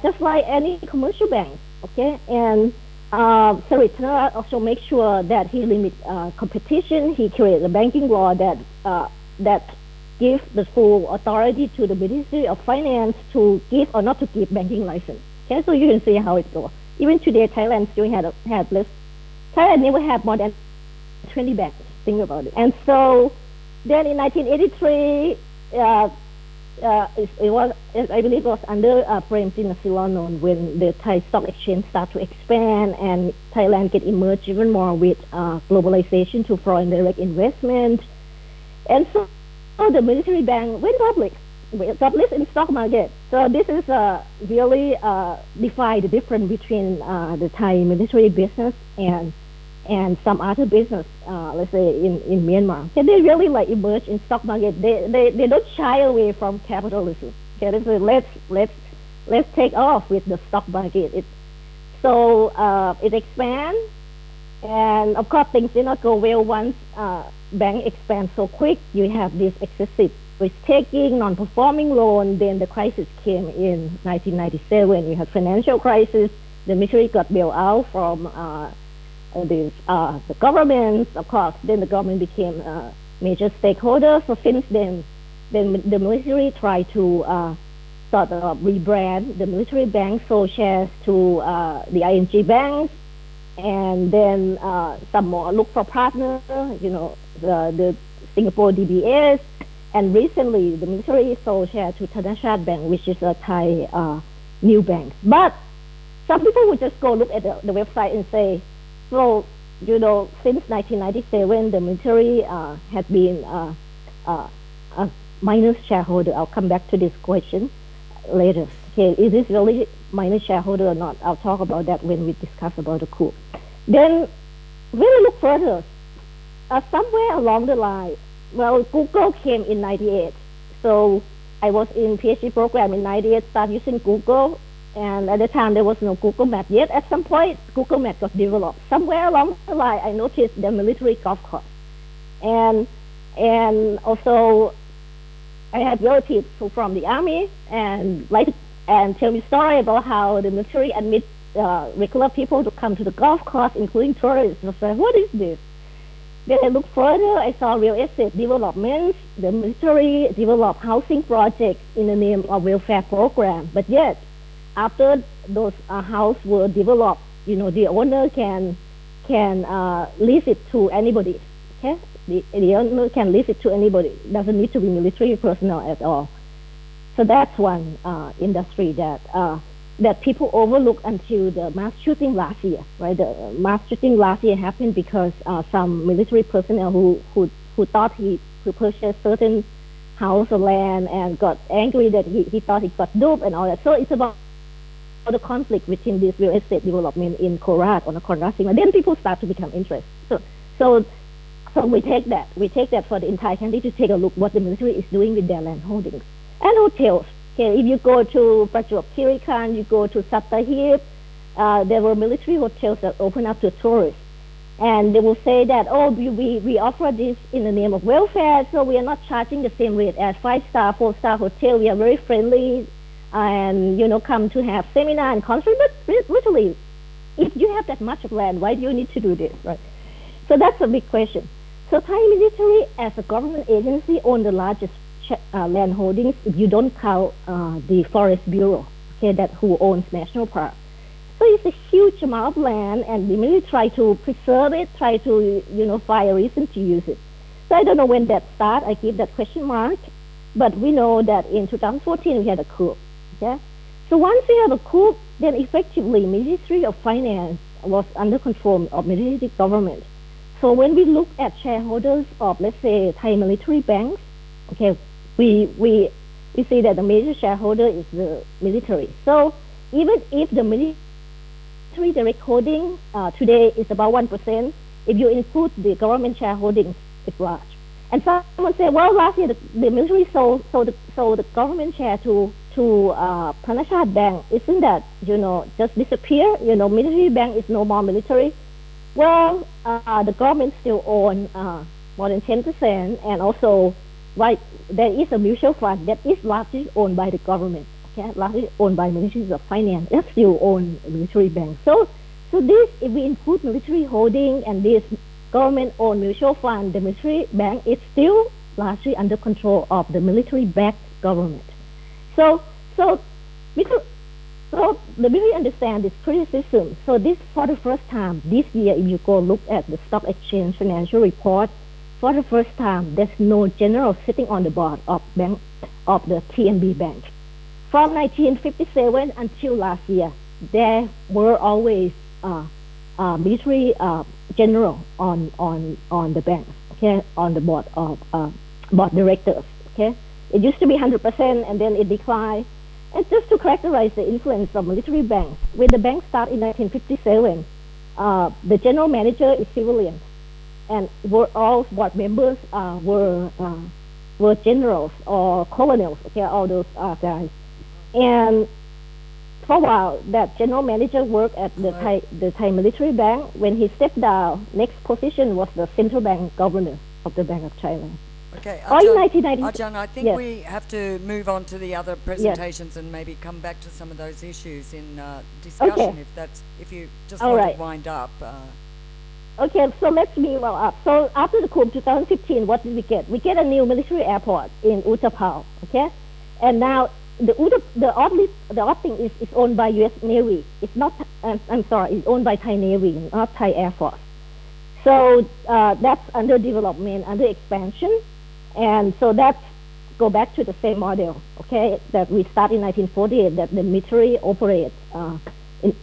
just like any commercial bank, okay? And Tatmadaw also makes sure that he limits competition. He created a banking law that gives the full authority to the Ministry of Finance to give or not to give banking license. Okay, so you can see how it goes. Even today, Thailand still had less. Thailand never had more than 20 banks. Think about it. And so then in 1983, it was, I believe it was under Prem Sinasilanoon when the Thai stock exchange started to expand and Thailand get emerged even more with globalization to foreign direct investment. And so the military bank went public. Got listed in stock market. So this is really define the difference between the Thai military business and some other business, let's say in Myanmar. Okay, they really emerge in stock market. They don't shy away from capitalism. Okay, so let's take off with the stock market. It expands, and of course things did not go well once bank expands so quick. You have this excessive risk-taking, non-performing loan. Then the crisis came in 1997. We had financial crisis. The military got bailed out from the government. Of course, then the government became a major stakeholder. So since then the military tried to sort of rebrand the military bank, sold shares to the ING banks, and then some more look for partners, the Singapore DBS. And recently, the military sold share to Thanachart Bank, which is a Thai new bank. But some people would just go look at the website and say, well, since 1997, the military had been a minor shareholder. I'll come back to this question later. Okay, is this really minor shareholder or not? I'll talk about that when we discuss about the coup. Then really look further. Somewhere along the line, well, Google came in 98. So I was in PhD program in 98, started using Google. And at the time, there was no Google Map yet. At some point, Google Map got developed. Somewhere along the line, I noticed the military golf course. And also, I had relatives who from the army and tell me story about how the military admit regular people to come to the golf course, including tourists. I was like, what is this? Then I looked further, I saw real estate developments. The military developed housing projects in the name of welfare program. But yet, after those houses were developed, the owner can lease it to anybody. Okay, the owner can lease it to anybody. Doesn't need to be military personnel at all. So that's one industry that people overlook until the mass shooting last year. Right, the mass shooting last year happened because some military personnel who thought he purchased certain house or land and got angry that he thought he got duped and all that. So it's about the conflict within this real estate development in Korat on the Korat thing, and then people start to become interested. So we take that for the entire country to take a look what the military is doing with their land holdings and hotels. Okay, if you go to Prachuap Khiri Khan, you go to Sattahip, there were military hotels that open up to tourists, and they will say that we offer this in the name of welfare, so we are not charging the same rate as 5-star, 4-star hotel. We are very friendly. And come to have seminar and conference, but literally, if you have that much of land, why do you need to do this, right? So that's a big question. So Thai military, as a government agency, own the largest land holdings. If you don't count the Forest Bureau, okay, who owns national park. So it's a huge amount of land, and the military try to preserve it, try to find a reason to use it. So I don't know when that started. I give that question mark, but we know that in 2014 we had a coup. Yeah. So once we have a coup, then effectively Ministry of Finance was under control of military government. So when we look at shareholders of, let's say, Thai military banks, okay, we see that the major shareholder is the military. So even if the military direct holding today is about 1%, if you include the government shareholdings, it's large. And someone say, well, last year the military sold the government share to Pranachat Bank. Isn't that just disappear? Military bank is no more military. Well, the government still own more than 10%, and also there is a mutual fund that is largely owned by the government. Okay, largely owned by Ministries of Finance. That still own military banks. So this, if we include military holding and this government-owned mutual fund, the military bank is still largely under control of the military-backed government. So the military understand this criticism. So this, for the first time this year, if you go look at the stock exchange financial report, for the first time, there's no general sitting on the board of the TMB bank. From 1957 until last year, there were always military general on the bank, okay, on the board of board directors. Okay, it used to be 100%, and then it declined. And just to characterize the influence of military banks, when the bank started in 1957, the general manager is civilian, and all board members were generals or colonels. Okay, all those guys. And for a while, that general manager worked at the Thai military bank. When he stepped down, next position was the central bank governor of the Bank of Thailand. Okay, Ajahn, I think we have to move on to the other presentations and maybe come back to some of those issues in discussion. Okay. If you just All want right. to wind up. Okay, so let's move up. So after the coup 2015, what did we get? We get a new military airport in Utapao. Okay, and now the odd thing is it's owned by U.S. Navy. It's not. It's owned by Thai Navy, not Thai Air Force. So that's under development, under expansion, and so that's go back to the same model. Okay, that we start in 1948. That the military operates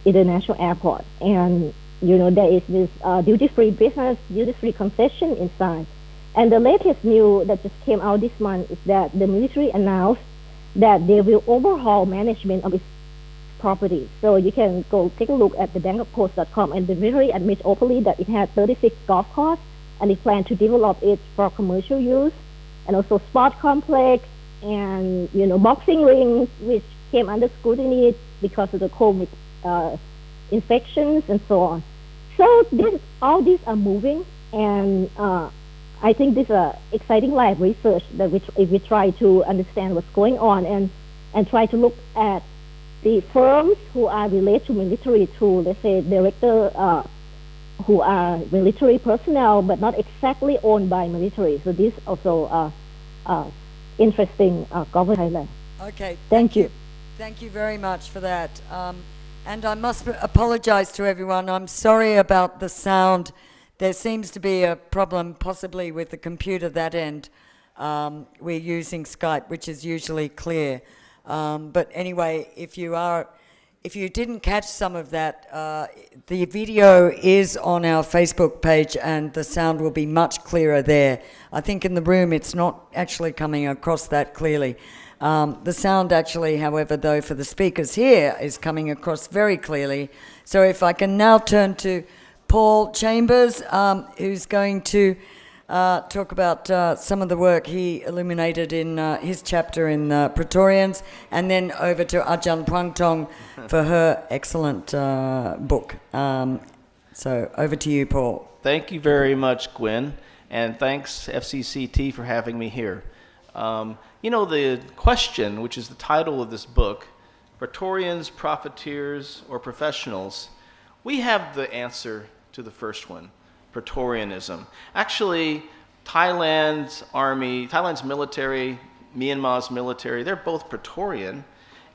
international airport. And, there is this duty-free business, duty-free concession inside. And the latest news that just came out this month is that the military announced that they will overhaul management of its property. So you can go take a look at the bankofpost.com, and the military admits openly that it had 36 golf courses, and they plan to develop it for commercial use, and also sport complex, and boxing rings, which came under scrutiny because of the COVID infections and so on. So all these are moving, and I think this is an exciting line of research that if we try to understand what's going on and try to look at the firms who are related to military, to let's say director who are military personnel but not exactly owned by military. So this also interesting government Thailand. Okay. Thank you. Thank you very much for that. And I must apologize to everyone. I'm sorry about the sound. There seems to be a problem possibly with the computer that end. We're using Skype, which is usually clear. But anyway, if you didn't catch some of that, the video is on our Facebook page and the sound will be much clearer there. I think in the room it's not actually coming across that clearly. The sound actually, however, though, for the speakers here is coming across very clearly. So if I can now turn to Paul Chambers, who's going to talk about some of the work he illuminated in his chapter in Praetorians, and then over to Ajahn Phuangthong for her excellent book. So over to you, Paul. Thank you very much, Gwen, and thanks FCCT for having me here. The question, which is the title of this book, Praetorians, Profiteers, or Professionals, we have the answer to the first one, Praetorianism. Actually, Thailand's army, Thailand's military, Myanmar's military, they're both Praetorian,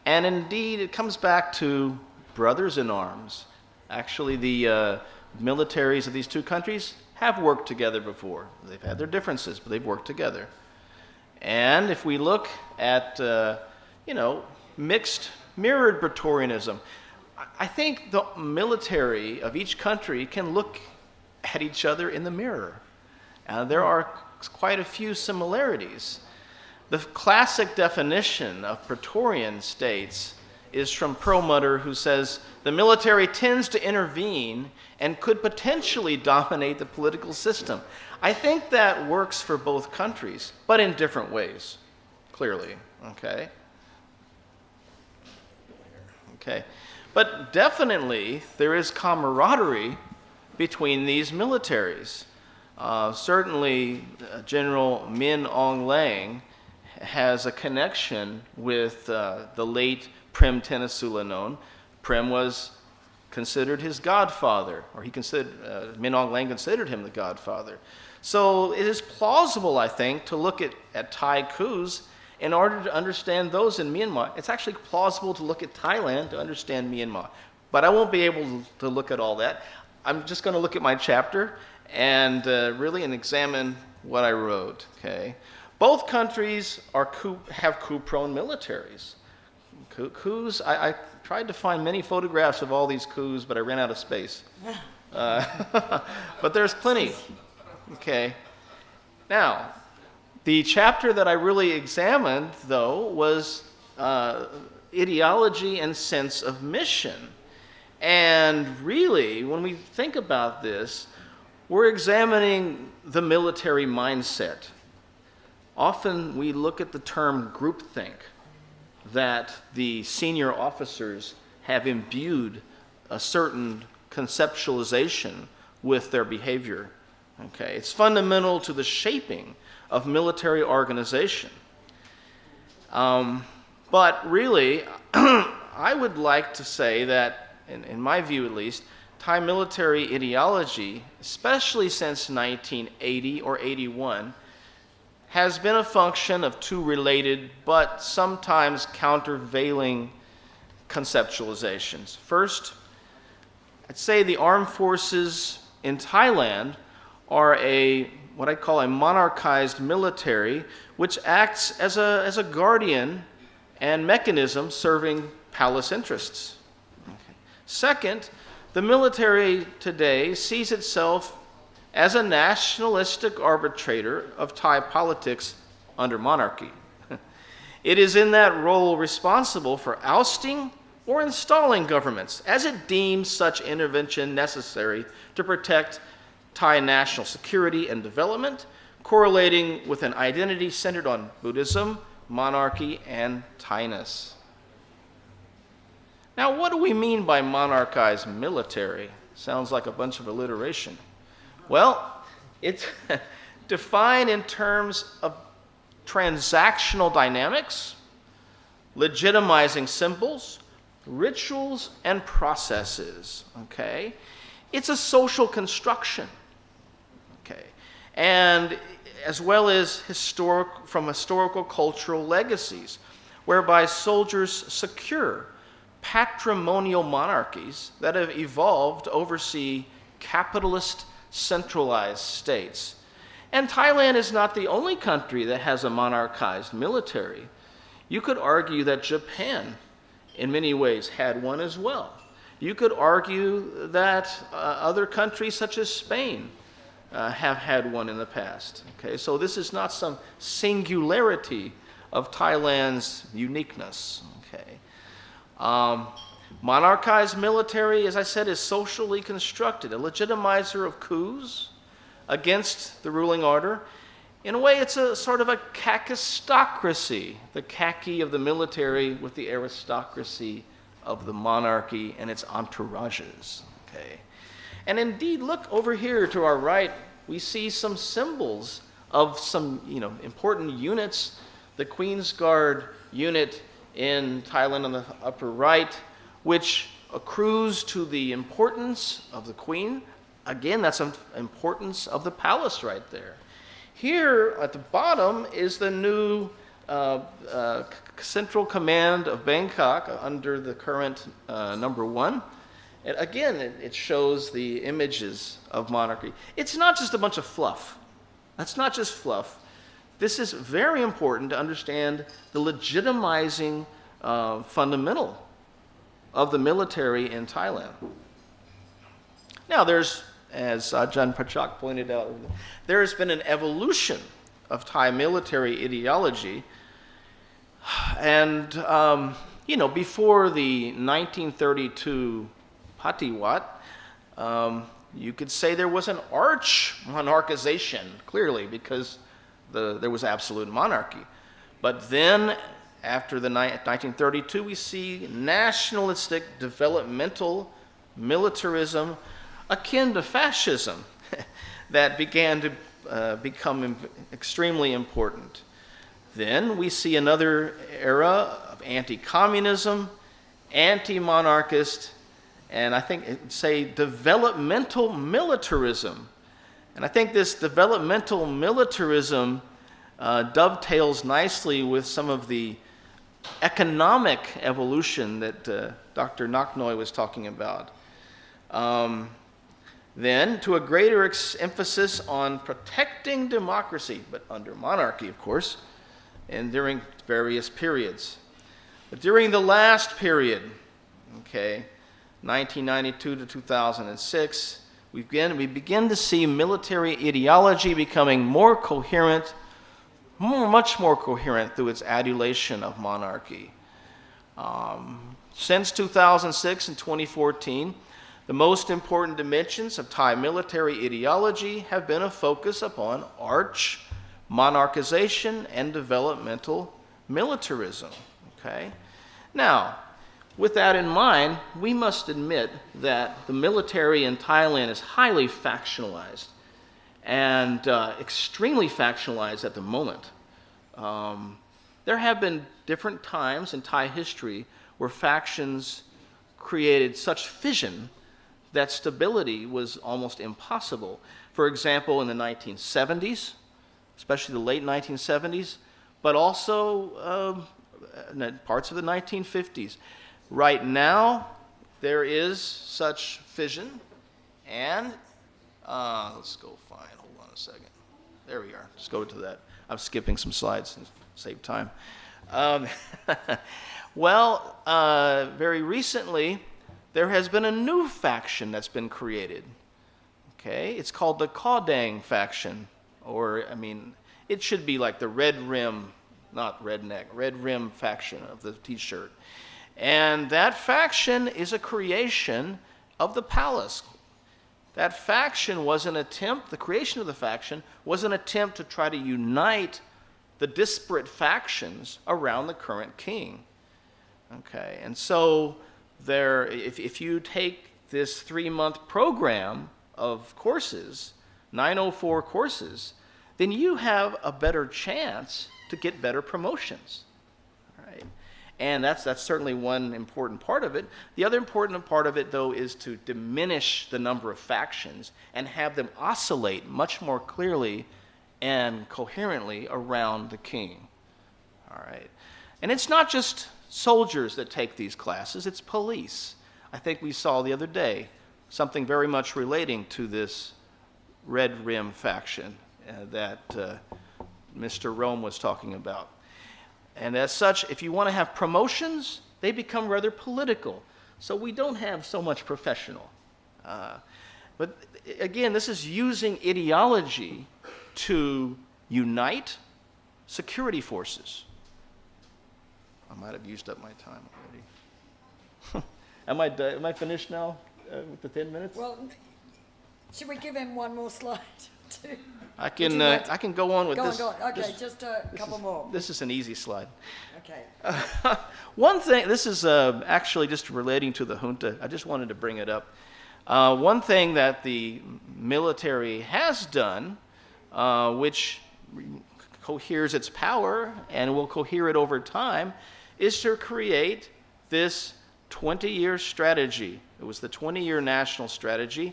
and indeed it comes back to brothers in arms. Actually, the militaries of these two countries have worked together before. They've had their differences, but they've worked together. And if we look at, mixed, mirrored Praetorianism, I think the military of each country can look at each other in the mirror. There are quite a few similarities. The classic definition of Praetorian states is from Perlmutter, who says, the military tends to intervene and could potentially dominate the political system. I think that works for both countries, but in different ways, clearly, okay? Okay, but definitely there is camaraderie between these militaries. Certainly, General Min Aung Hlaing has a connection with the late Prem Tinasulanon. Prem was considered his godfather, or Min Aung Hlaing considered him the godfather. So it is plausible, I think, to look at Thai coups in order to understand those in Myanmar. It's actually plausible to look at Thailand to understand Myanmar. But I won't be able to look at all that. I'm just going to look at my chapter and really examine what I wrote. Okay, both countries have coup-prone militaries. Coups. I tried to find many photographs of all these coups, but I ran out of space. But there's plenty. Okay. Now, the chapter that I really examined, though, was ideology and sense of mission. And really, when we think about this, we're examining the military mindset. Often we look at the term groupthink, that the senior officers have imbued a certain conceptualization with their behavior. Okay, it's fundamental to the shaping of military organization. But really, I would like to say that, in my view at least, Thai military ideology, especially since 1980 or 81, has been a function of two related but sometimes countervailing conceptualizations. First, I'd say the armed forces in Thailand are what I call a monarchized military, which acts as a guardian and mechanism serving palace interests. Okay. Second, the military today sees itself as a nationalistic arbitrator of Thai politics under monarchy. It is in that role responsible for ousting or installing governments as it deems such intervention necessary to protect Thai national security and development, correlating with an identity centered on Buddhism, monarchy, and Thainess. Now, what do we mean by monarchized military? Sounds like a bunch of alliteration. Well, it's defined in terms of transactional dynamics, legitimizing symbols, rituals, and processes, okay? It's a social construction, okay? And as well as historical cultural legacies, whereby soldiers secure patrimonial monarchies that have evolved to oversee capitalist centralized states. And Thailand is not the only country that has a monarchized military. You could argue that Japan, in many ways, had one as well. You could argue that other countries such as Spain have had one in the past. Okay, so this is not some singularity of Thailand's uniqueness. Okay, monarchized military, as I said, is socially constructed, a legitimizer of coups against the ruling order. In a way, it's a sort of a kakistocracy, the khaki of the military with the aristocracy of the monarchy and its entourages. Okay. And indeed, look over here to our right, we see some symbols of some important units. The Queen's Guard unit in Thailand on the upper right, which accrues to the importance of the Queen. Again, that's an importance of the palace right there. Here at the bottom is the new Central Command of Bangkok under the current number 1. And again, it shows the images of monarchy. It's not just a bunch of fluff. That's not just fluff. This is very important to understand the legitimizing fundamental of the military in Thailand. Now, there's, as Ajahn Pachak pointed out, there has been an evolution of Thai military ideology. And, before the 1932 Patiwat, you could say there was an arch monarchization, clearly, because there was absolute monarchy. But then, after the 1932, we see nationalistic developmental militarism akin to fascism that began to become extremely important. Then we see another era of anti-communism, anti-monarchist, and I think say developmental militarism. And I think this developmental militarism dovetails nicely with some of the economic evolution that Dr. Naknoy was talking about. Then, to a greater emphasis on protecting democracy, but under monarchy, of course, and during various periods. But during the last period, 1992 to 2006, we begin to see military ideology becoming more coherent, much more coherent through its adulation of monarchy. Since 2006 and 2014, the most important dimensions of Thai military ideology have been a focus upon arch monarchization and developmental militarism. Okay? Now, with that in mind, we must admit that the military in Thailand is highly factionalized and extremely factionalized at the moment. There have been different times in Thai history where factions created such fission that stability was almost impossible. For example, in the 1970s, especially the late 1970s, but also parts of the 1950s. Right now, there is such fission, and let's go find, hold on a second. There we are, just go to that. I'm skipping some slides to save time. Well, very recently, there has been a new faction that's been created. Okay, it's called the Kaudang faction, or it should be like the red rim, not redneck, red rim faction of the T-shirt. And that faction is a creation of the palace. That faction was an attempt, the creation of the faction was an attempt to try to unite the disparate factions around the current king. Okay, and so if you take this 3-month program of courses, 904 courses, then you have a better chance to get better promotions. All right? And that's certainly one important part of it. The other important part of it, though, is to diminish the number of factions and have them oscillate much more clearly and coherently around the king. All right? And it's not just soldiers that take these classes, it's police. I think we saw the other day something very much relating to this red rim faction that Mr. Rome was talking about. And as such, if you want to have promotions, they become rather political. So we don't have so much professional. But again, this is using ideology to unite security forces. I might have used up my time already. Am I finished now with the 10 minutes? Well, should we give him one more slide? I can go on with this. Go on. Okay, just a couple more. This is an easy slide. Okay. One thing, this is actually just relating to the junta. I just wanted to bring it up. One thing that the military has done, which coheres its power and will cohere it over time, is to create this 20-year strategy. It was the 20-year national strategy,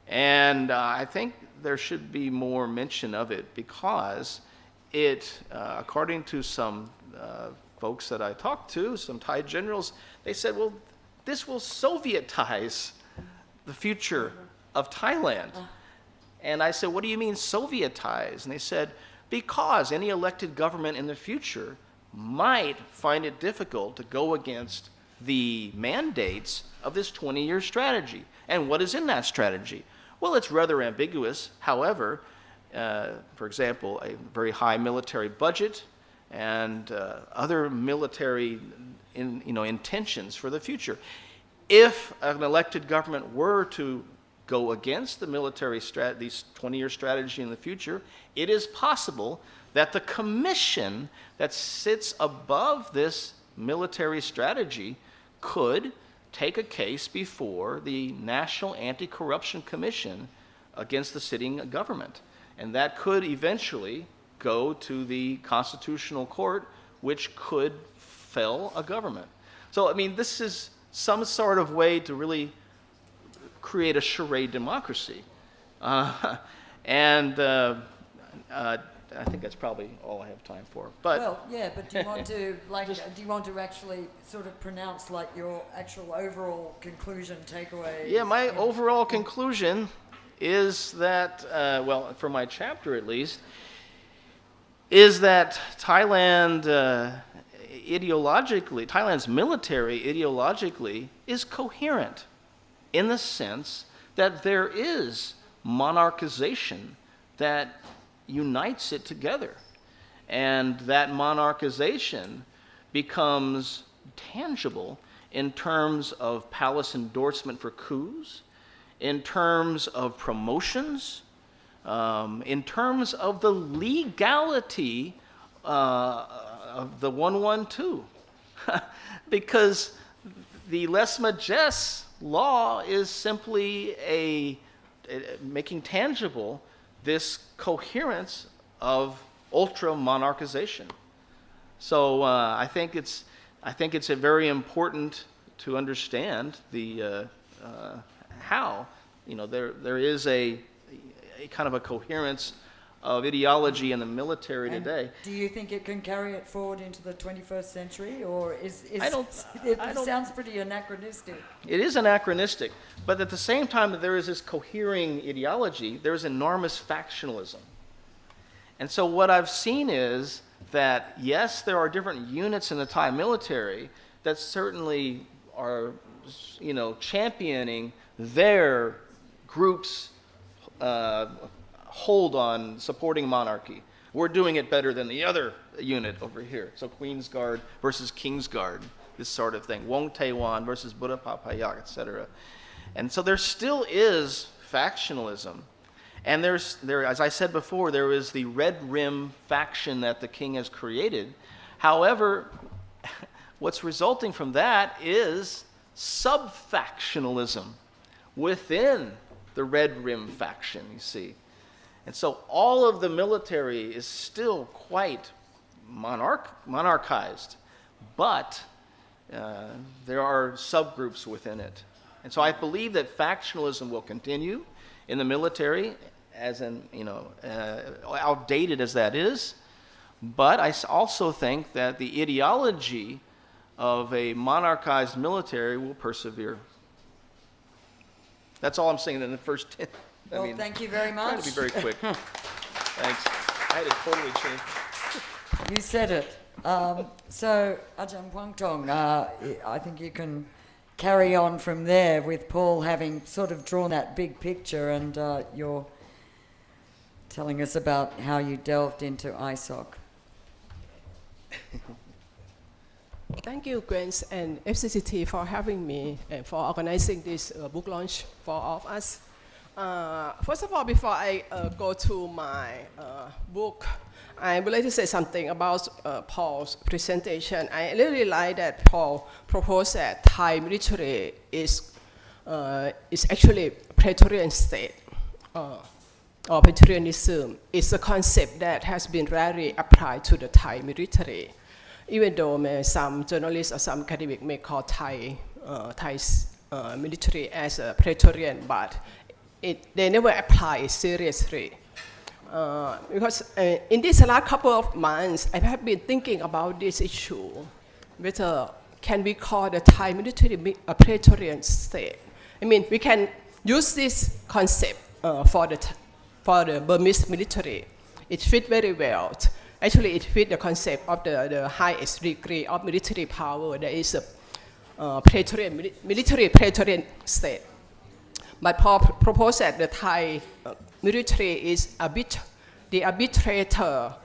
and I think there should be more mention of it because it, according to some folks that I talked to, some Thai generals, they said, well, this will Sovietize the future of Thailand. And I said, what do you mean Sovietize? And they said, because any elected government in the future might find it difficult to go against the mandates of this 20-year strategy. And what is in that strategy? Well, it's rather ambiguous. However, for example, a very high military budget and other military intentions for the future. If an elected government were to go against the military these 20-year strategy in the future, it is possible that the commission that sits above this military strategy could take a case before the National Anti-Corruption Commission against the sitting government. And that could eventually go to the Constitutional Court, which could fell a government. So, this is some sort of way to really create a charade democracy. I think that's probably all I have time for. But well, yeah, but do you want to actually sort of pronounce your actual overall conclusion, takeaway? Yeah, my overall conclusion is that, for my chapter at least, is that Thailand's military ideologically is coherent in the sense that there is monarchization that unites it together. And that monarchization becomes tangible in terms of palace endorsement for coups, in terms of promotions, in terms of the legality of the 112. Because the lèse majesté law is simply making tangible this coherence of ultra-monarchization. So I think it's very important to understand the how there is a kind of a coherence of ideology in the military today. Do you think it can carry it forward into the 21st century, or it sounds pretty anachronistic? It is anachronistic, but at the same time that there is this cohering ideology, there is enormous factionalism. And so what I've seen is that, yes, there are different units in the Thai military that certainly are championing their group's hold on supporting monarchy. We're doing it better than the other unit over here. So Queen's Guard versus King's Guard, this sort of thing. Wong Tae-wan versus Buddha Papayak, etc. And so there still is factionalism. And there, as I said before, there is the Red Rim faction that the king has created. However, what's resulting from that is sub-factionalism within the Red Rim faction, you see. And so all of the military is still quite monarchized, but there are subgroups within it. And so I believe that factionalism will continue in the military, as outdated as that is. But I also think that the ideology of a monarchized military will persevere. That's all I'm saying in the first 10. Well, thank you very much. I'm trying to be very quick. Thanks. I had to totally change. You said it. So, Ajahn Puangtong, I think you can carry on from there with Paul having sort of drawn that big picture, and you're telling us about how you delved into ISOC. Thank you, Grants and FCCT, for having me and for organizing this book launch for all of us. First of all, before I go to my book, I would like to say something about Paul's presentation. I really like that Paul proposed that Thai military is actually Praetorian state or Praetorianism. It's a concept that has been rarely applied to the Thai military, even though some journalists or some academics may call Thai military as a Praetorian, but they never apply it seriously. Because in these last couple of months, I have been thinking about this issue, whether can we call the Thai military a Praetorian state? I mean, we can use this concept for the Burmese military. It fits very well. Actually, it fits the concept of the highest degree of military power. There is a military Praetorian state. But Paul proposed that the Thai military is the arbitrator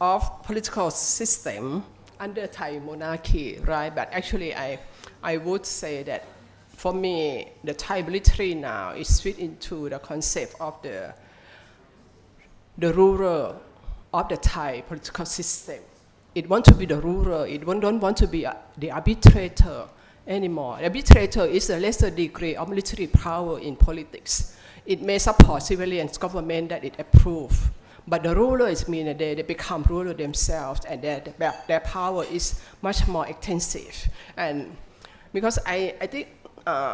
of political system under Thai monarchy, right? But actually, I would say that for me, the Thai military now is fit into the concept of the ruler of the Thai political system. It wants to be the ruler. It don't want to be the arbitrator anymore. The arbitrator is a lesser degree of military power in politics. It may support civilian government that it approves, but the rulers mean that they become ruler themselves, and their power is much more extensive. And because I think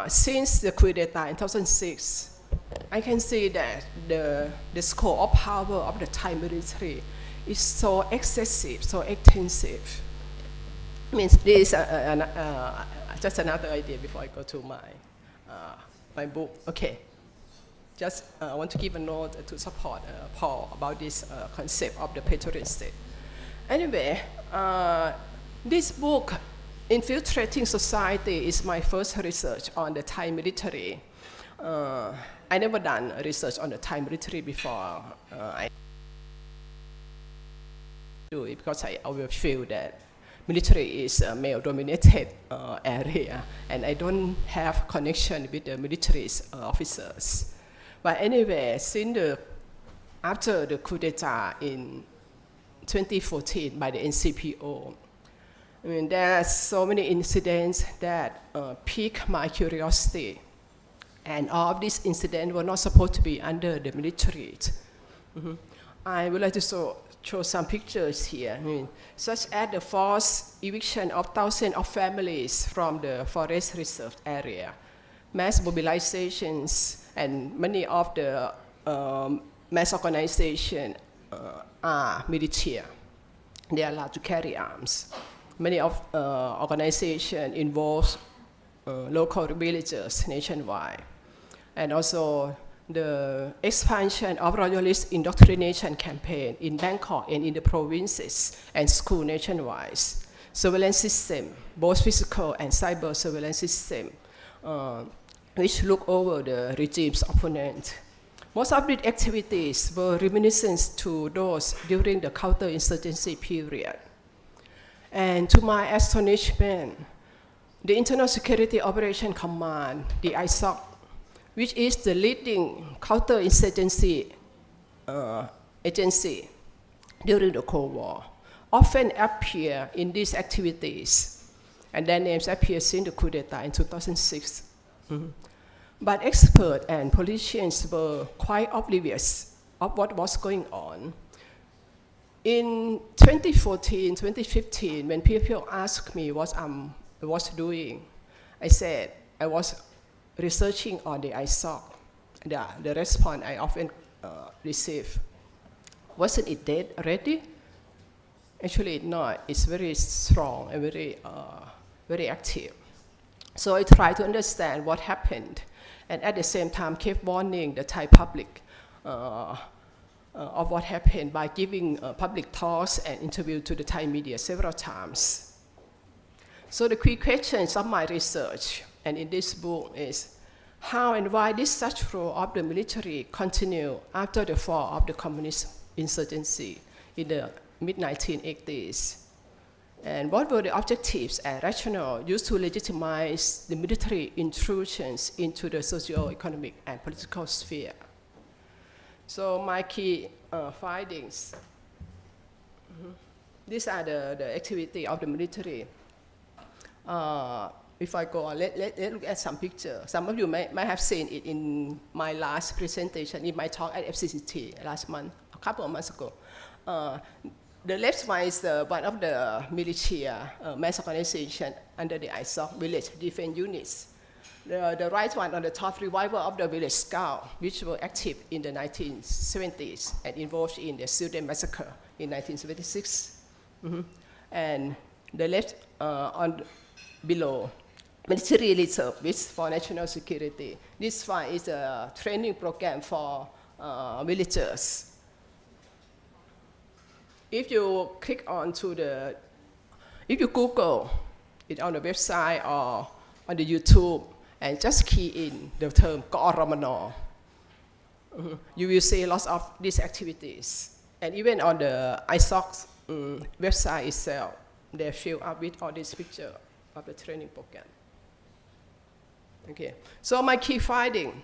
since the coup d'etat in 2006, I can see that the scope of power of the Thai military is so excessive, so extensive. I mean, this is just another idea before I go to my book. Okay, just want to give a note to support Paul about this concept of the Praetorian state. Anyway, this book, Infiltrating Society, is my first research on the Thai military. I never done research on the Thai military before. I do it because I always feel that military is a male-dominated area, and I don't have connection with the military officers. But anyway, after the coup d'etat in 2014 by the NCPO, I mean, there are so many incidents that piqued my curiosity, and all of these incidents were not supposed to be under the military. I would like to show some pictures here, such as the forced eviction of thousands of families from the forest reserve area, mass mobilizations, and many of the mass organizations are militia. They are allowed to carry arms. Many of organizations involve local villagers nationwide. And also the expansion of royalist indoctrination campaign in Bangkok and in the provinces and school nationwide. Surveillance system, both physical and cyber surveillance system, which look over the regime's opponent. Most of these activities were reminiscent to those during the counterinsurgency period. And to my astonishment, the Internal Security Operation Command, the ISOC, which is the leading counterinsurgency agency during the Cold War, often appear in these activities, and their names appear since the coup d'etat in 2006. But experts and politicians were quite oblivious of what was going on. In 2014, 2015, when people asked me what I was doing, I said I was researching on the ISOC. The response I often receive, wasn't it dead already? Actually, not. It's very strong and very active. So I tried to understand what happened, and at the same time kept warning the Thai public of what happened by giving public talks and interviews to the Thai media several times. So the key questions of my research and in this book is how and why this such role of the military continued after the fall of the communist insurgency in the mid-1980s. And what were the objectives and rationale used to legitimize the military intrusions into the socio-economic and political sphere? So my key findings. These are the activity of the military. If I go on, let's look at some pictures. Some of you might have seen it in my last presentation, in my talk at FCCT last month, a couple of months ago. The left one is one of the militia mass organization under the ISOC, village defense units. The right one on the top, revival of the village scout, which were active in the 1970s and involved in the Sudan massacre in 1976. And the left on below, military reservists for national security. This one is a training program for militaries. If you click onto if you Google it on the website or on the YouTube and just key in the term Ka'oramano, you will see lots of these activities. And even on the ISOC website itself, they fill up with all these pictures of the training program. Okay, so my key finding.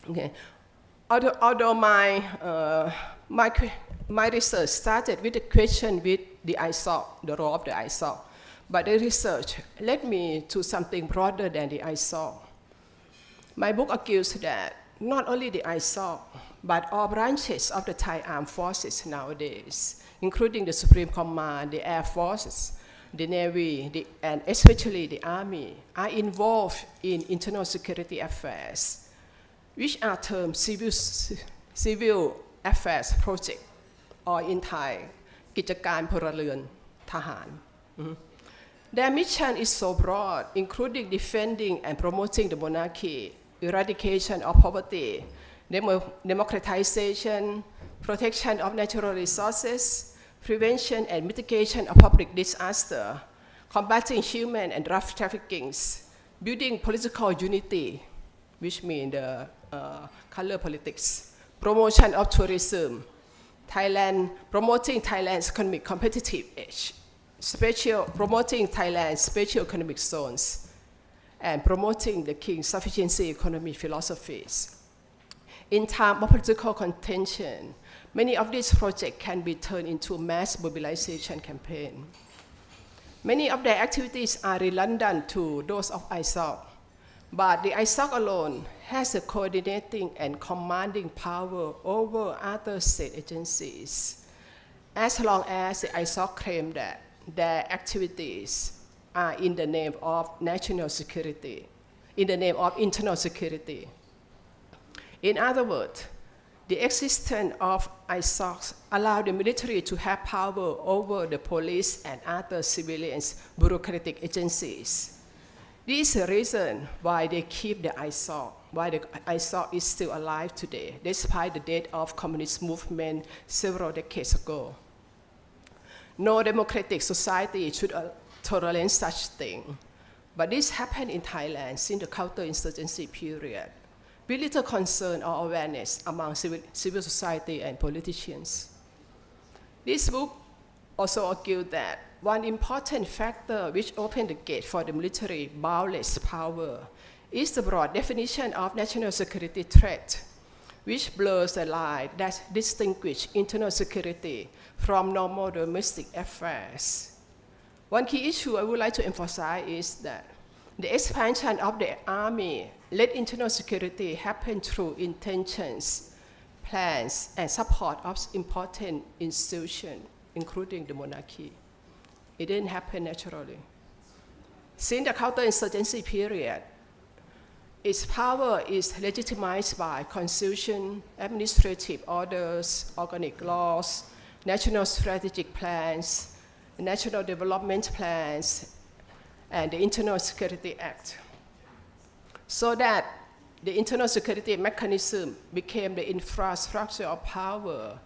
Okay, although my research started with the question with the ISOC, the role of the ISOC, but the research led me to something broader than the ISOC. My book argues that not only the ISOC, but all branches of the Thai armed forces nowadays, including the Supreme Command, the Air Forces, the Navy, and especially the Army, are involved in internal security affairs, which are termed civil affairs project, or in Thai, กิจการพลเรือนทหาร Their mission is so broad, including defending and promoting the monarchy, eradication of poverty, democratization, protection of natural resources, prevention and mitigation of public disaster, combating human and drug trafficking, building political unity, which means the color politics, promotion of tourism, promoting Thailand's economic competitive edge, promoting Thailand's special economic zones, and promoting the King's sufficiency economy philosophies. In time of political contention, many of these projects can be turned into mass mobilization campaign. Many of their activities are redundant to those of ISOC, but the ISOC alone has a coordinating and commanding power over other state agencies, as long as the ISOC claim that their activities are in the name of national security, in the name of internal security. In other words, the existence of ISOCs allow the military to have power over the police and other civilian bureaucratic agencies. This is the reason why they keep the ISOC, why the ISOC is still alive today, despite the death of communist movement several decades ago. No democratic society should tolerate such thing. But this happened in Thailand since the counterinsurgency period, with little concern or awareness among civil society and politicians. This book also argued that one important factor which opened the gate for the military boundless power is the broad definition of national security threat, which blurs the line that distinguishes internal security from normal domestic affairs. One key issue I would like to emphasize is that the expansion of the army-led internal security happened through intentions, plans, and support of important institutions, including the monarchy. It didn't happen naturally. Since the counterinsurgency period, its power is legitimized by constitution, administrative orders, organic laws, national strategic plans, national development plans, and the Internal Security Act. So that the internal security mechanism became the infrastructure of power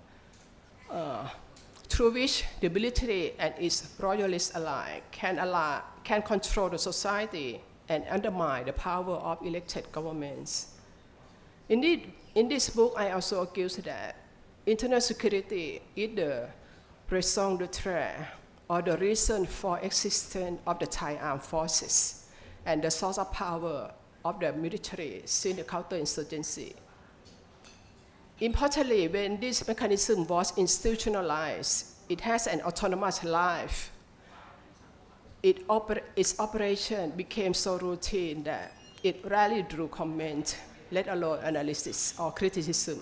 through which the military and its royalist allies can control the society and undermine the power of elected governments. Indeed, in this book, I also argue that internal security is the raison d'etre, or the reason for existence of the Thai armed forces, and the source of power of the military since the counterinsurgency. Importantly, when this mechanism was institutionalized, it has an autonomous life. Its operation became so routine that it rarely drew comment, let alone analysis or criticism.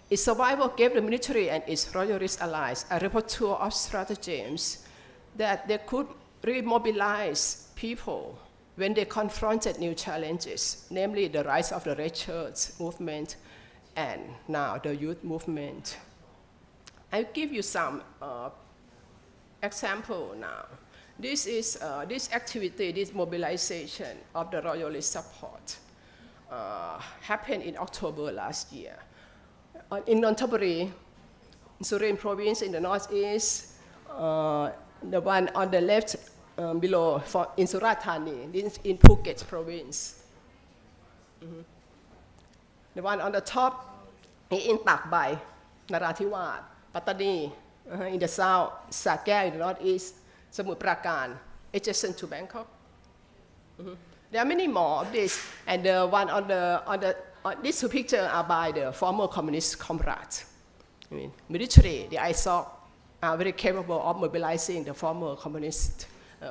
Its survival gave the military and its royalist allies a repertoire of stratagems that they could remobilize people when they confronted new challenges, namely the rise of the Red Shirts movement and now the youth movement. I'll give you some example now. This is this activity, this mobilization of the royalist support happened in October last year. In Nonthaburi, Surin province in the northeast, the one on the left below in Surat Thani, in Phuket province. The one on the top in Tak Bai, Narathiwat, Pattani, in the south, Sa Kaeo in the northeast, Samut Prakan, adjacent to Bangkok. There are many more of this, and the one these two pictures are by the former communist comrades. Military, the ISOC, are very capable of mobilizing the former communist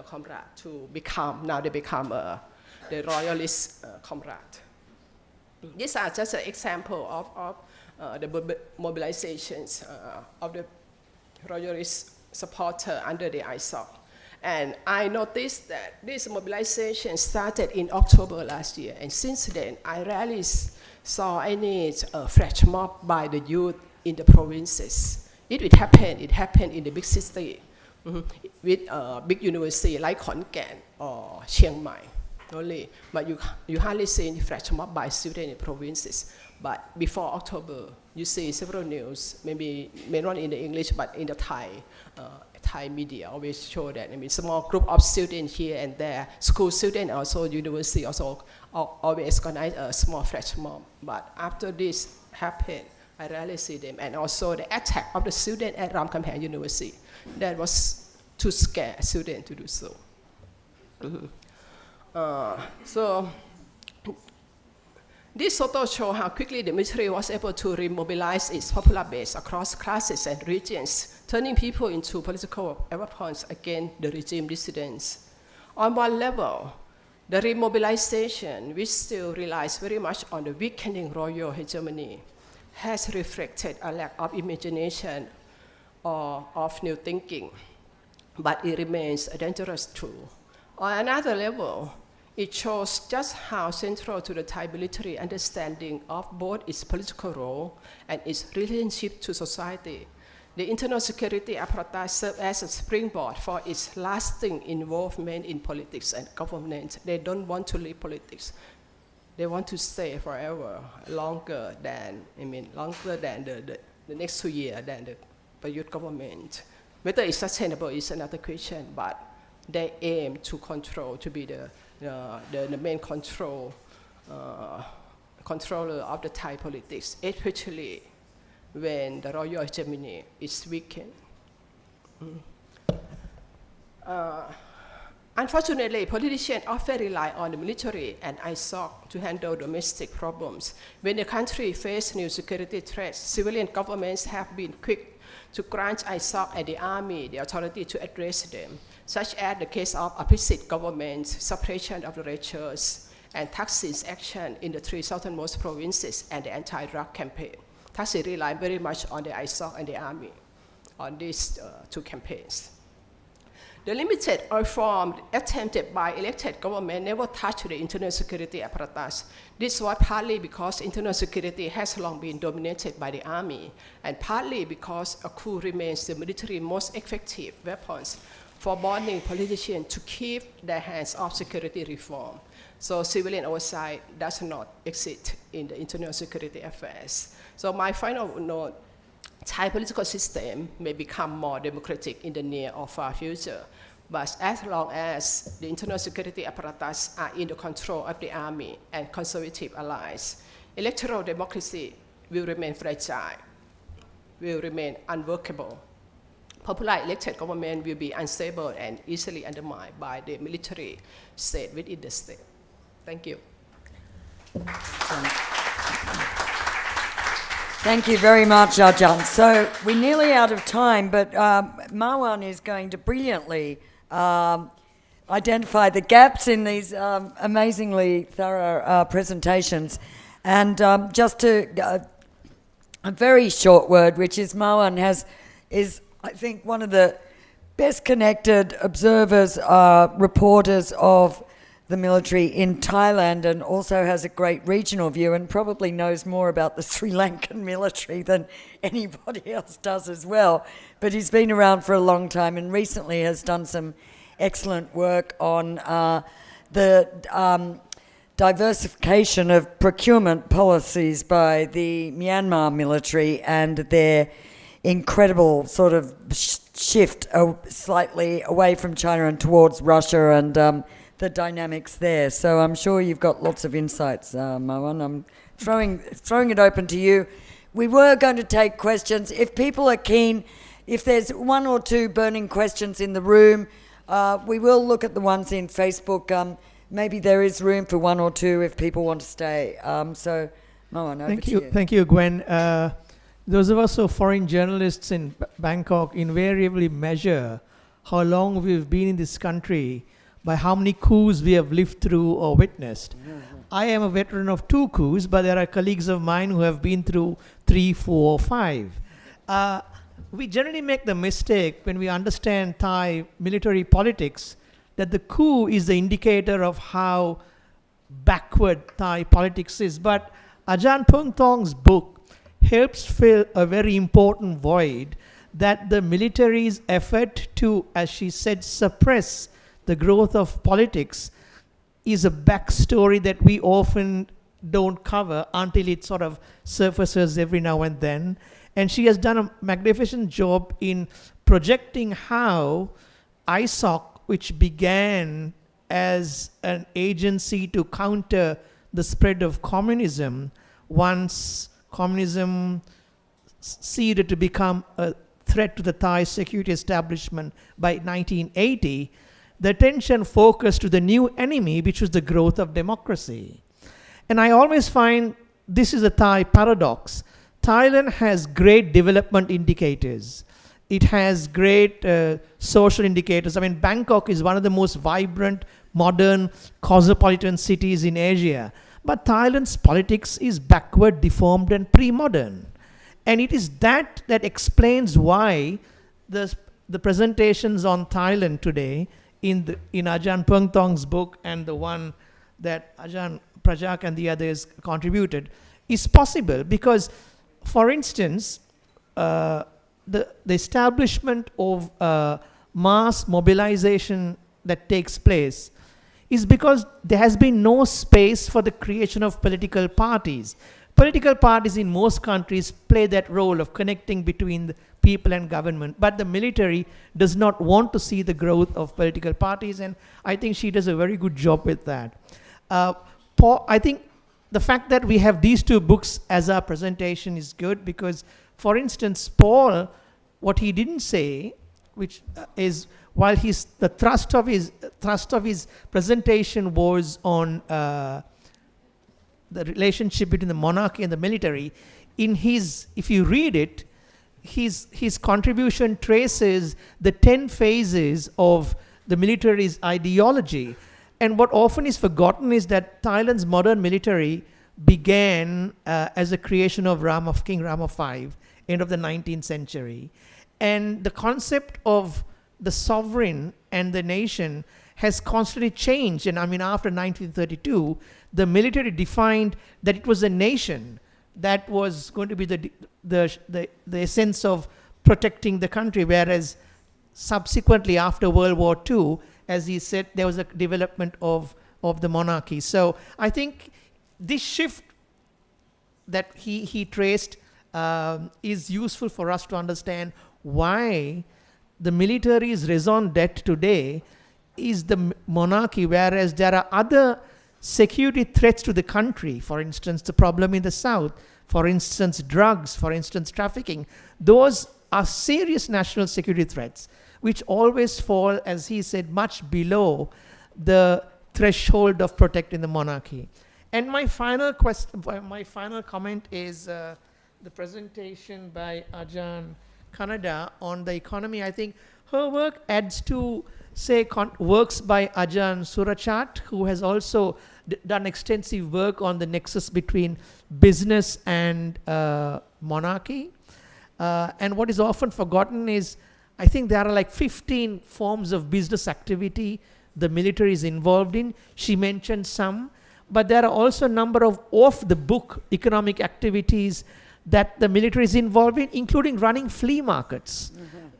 comrade to become, now they become the royalist comrade. These are just an example of the mobilizations of the royalist supporter under the ISOC. And I noticed that this mobilization started in October last year, and since then, I rarely saw any flash mob by the youth in the provinces. It happened in the big city with big university like Khon Kaen or Chiang Mai only, but you hardly see any flash mob by students in the provinces. But before October, you see several news, maybe not in the English, but in the Thai media always show that. Small group of students here and there, school students also, university also always organize a small flash mob. But after this happened, I rarely see them. And also the attack of the student at Ramkhamhaeng University, that was to scare students to do so. So this photo shows how quickly the military was able to remobilize its popular base across classes and regions, turning people into political weapons against the regime dissidents. On one level, the remobilization, which still relies very much on the weakening royal hegemony, has reflected a lack of imagination or of new thinking, but it remains a dangerous tool. On another level, it shows just how central to the Thai military understanding of both its political role and its relationship to society. The internal security apparatus serves as a springboard for its lasting involvement in politics and government. They don't want to leave politics. They want to stay forever, longer than the next 2 years than the youth government. Whether it's sustainable is another question, but they aim to control, to be the main controller of the Thai politics, especially when the royal hegemony is weakened. Unfortunately, politicians often rely on the military and ISOC to handle domestic problems. When the country faces new security threats, civilian governments have been quick to grant ISOC and the army the authority to address them, such as the case of opposite governments, suppression of the rituals, and Thaksin's action in the 3 southernmost provinces and the anti-drug campaign. Thaksin relied very much on the ISOC and the army on these 2 campaigns. The limited reform attempted by elected government never touched the internal security apparatus. This was partly because internal security has long been dominated by the army, and partly because a coup remains the military's most effective weapons for bonding politicians to keep their hands off security reform. So civilian oversight does not exist in the internal security affairs. So my final note, Thai political system may become more democratic in the near or far future, but as long as the internal security apparatus are in the control of the army and conservative allies, electoral democracy will remain fragile, will remain unworkable. Popular elected government will be unstable and easily undermined by the military state within the state. Thank you. Thank you very much, Ajahn. So we're nearly out of time, but Marwan is going to brilliantly identify the gaps in these amazingly thorough presentations. And just to a very short word, which is Marwan is I think one of the best connected observers, reporters of the military in Thailand, and also has a great regional view and probably knows more about the Sri Lankan military than anybody else does as well. But he's been around for a long time and recently has done some excellent work on the diversification of procurement policies by the Myanmar military and their incredible sort of shift slightly away from China and towards Russia and the dynamics there. So I'm sure you've got lots of insights, Marwan. I'm throwing it open to you. We were going to take questions. If people are keen, if there's 1 or 2 burning questions in the room, we will look at the ones in Facebook. Maybe there is room for 1 or 2 if people want to stay. So, Marwan, over to you. Thank you, Gwen. Those of us who are foreign journalists in Bangkok invariably measure how long we've been in this country by how many coups we have lived through or witnessed. I am a veteran of 2 coups, but there are colleagues of mine who have been through 3, 4, 5. We generally make the mistake when we understand Thai military politics that the coup is the indicator of how backward Thai politics is. But Ajahn Phung Thong's book helps fill a very important void that the military's effort to, as she said, suppress the growth of politics is a backstory that we often don't cover until it sort of surfaces every now and then. And she has done a magnificent job in projecting how ISOC, which began as an agency to counter the spread of communism, once communism ceded to become a threat to the Thai security establishment by 1980, the attention focused to the new enemy, which was the growth of democracy. And I always find this is a Thai paradox. Thailand has great development indicators. It has great social indicators. I mean, Bangkok is one of the most vibrant, modern, cosmopolitan cities in Asia. But Thailand's politics is backward, deformed, and pre-modern. And it is that explains why the presentations on Thailand today in Ajahn Phung Thong's book and the one that Ajahn Prajak and the others contributed is possible because, for instance, the establishment of mass mobilization that takes place is because there has been no space for the creation of political parties. political parties in most countries play that role of connecting between the people and government, but the military does not want to see the growth of political parties, and I think she does a very good job with that. Paul, I think the fact that we have these two books as our presentation is good because, for instance, Paul, what he didn't say, which is while the thrust of his presentation was on the relationship between the monarchy and the military, if you read it, his contribution traces the 10 phases of the military's ideology. And what often is forgotten is that Thailand's modern military began as a creation of King Rama V, end of the 19th century. And the concept of the sovereign and the nation has constantly changed. And I mean, after 1932, the military defined that it was a nation that was going to be the essence of protecting the country, whereas subsequently after World War II, as he said, there was a development of the monarchy. So I think this shift that he traced is useful for us to understand why the military's raison d'etre today is the monarchy, whereas there are other security threats to the country. For instance, the problem in the south, for instance, drugs, for instance, trafficking. Those are serious national security threats, which always fall, as he said, much below the threshold of protecting the monarchy. And my final comment is the presentation by Ajahn Khanda on the economy. I think her work adds to, say, works by Ajahn Surachat, who has also done extensive work on the nexus between business and monarchy. And what is often forgotten is, I think there are like 15 forms of business activity the military is involved in. She mentioned some, but there are also a number of off-the-book economic activities that the military is involved in, including running flea markets.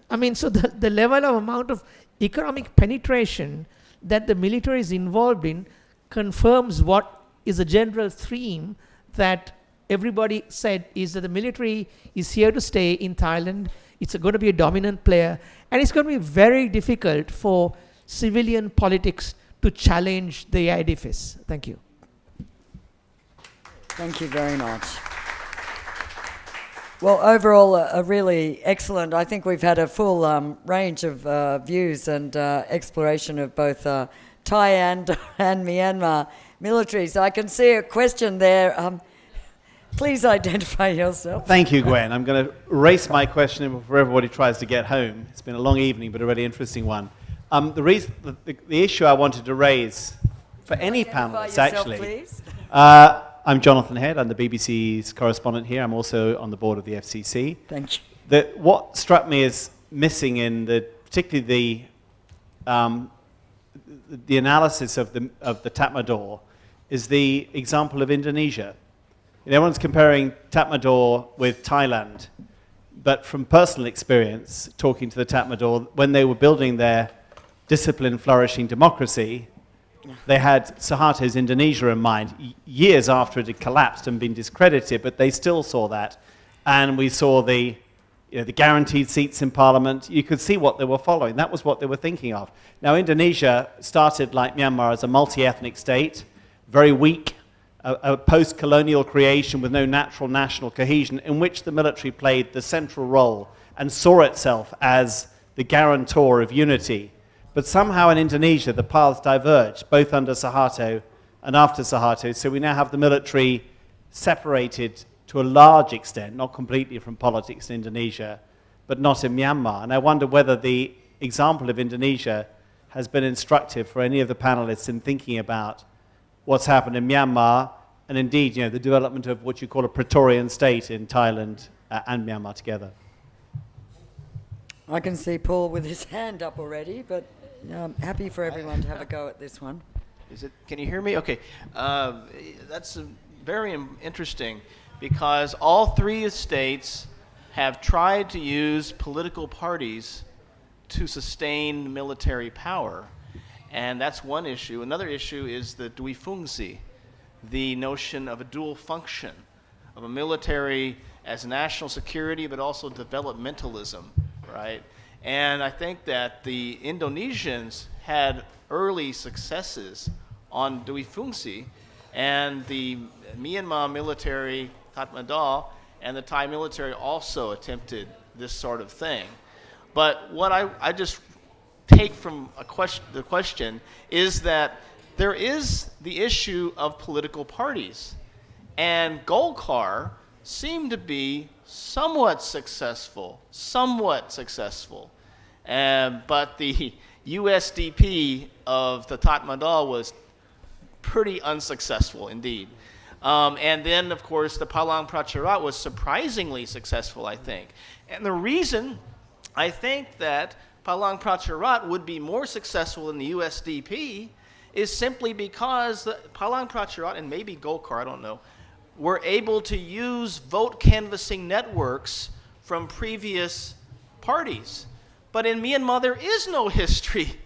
I mean, so the level of amount of economic penetration that the military is involved in confirms what is a general theme that everybody said, is that the military is here to stay in Thailand. It's going to be a dominant player, and it's going to be very difficult for civilian politics to challenge the edifice. Thank you. Thank you very much. Well, overall, a really excellent. I think we've had a full range of views and exploration of both Thai and Myanmar militaries. I can see a question there. Please identify yourself. Thank you, Gwen. I'm going to erase my question before everybody tries to get home. It's been a long evening, but a really interesting one. The issue I wanted to raise for any panelists, actually. Please. I'm Jonathan Head. I'm the BBC's correspondent here. I'm also on the board of the FCC. Thank you. What struck me as missing in particularly the analysis of the Tatmadaw is the example of Indonesia. Everyone's comparing Tatmadaw with Thailand, but from personal experience, talking to the Tatmadaw, when they were building their disciplined, flourishing democracy, they had Suharto's Indonesia in mind years after it had collapsed and been discredited, but they still saw that. And we saw the guaranteed seats in parliament. You could see what they were following. That was what they were thinking of. Now, Indonesia started, like Myanmar, as a multi-ethnic state, very weak, a post-colonial creation with no natural national cohesion, in which the military played the central role and saw itself as the guarantor of unity. But somehow in Indonesia, the paths diverged, both under Suharto and after Suharto. So we now have the military separated to a large extent, not completely from politics in Indonesia, but not in Myanmar. And I wonder whether the example of Indonesia has been instructive for any of the panelists in thinking about what's happened in Myanmar, and indeed, the development of what you call a Praetorian state in Thailand and Myanmar together. I can see Paul with his hand up already, but I'm happy for everyone to have a go at this one. Can you hear me? Okay. That's very interesting, because all three states have tried to use political parties to sustain military power. And that's one issue. Another issue is the duifungsi, the notion of a dual function of a military as national security, but also developmentalism, right? And I think that the Indonesians had early successes on Dwi Fungsi, and the Myanmar military, Tatmadaw, and the Thai military also attempted this sort of thing. But what I just take from the question is that there is the issue of political parties. And Golkar seemed to be somewhat successful. But the USDP of the Tatmadaw was pretty unsuccessful indeed. And then, of course, the Palang Pracharat was surprisingly successful, I think. And the reason I think that Palang Pracharat would be more successful than the USDP is simply because the Palang Pracharat, and maybe Golkar, I don't know, were able to use vote canvassing networks from previous parties. But in Myanmar, there is no history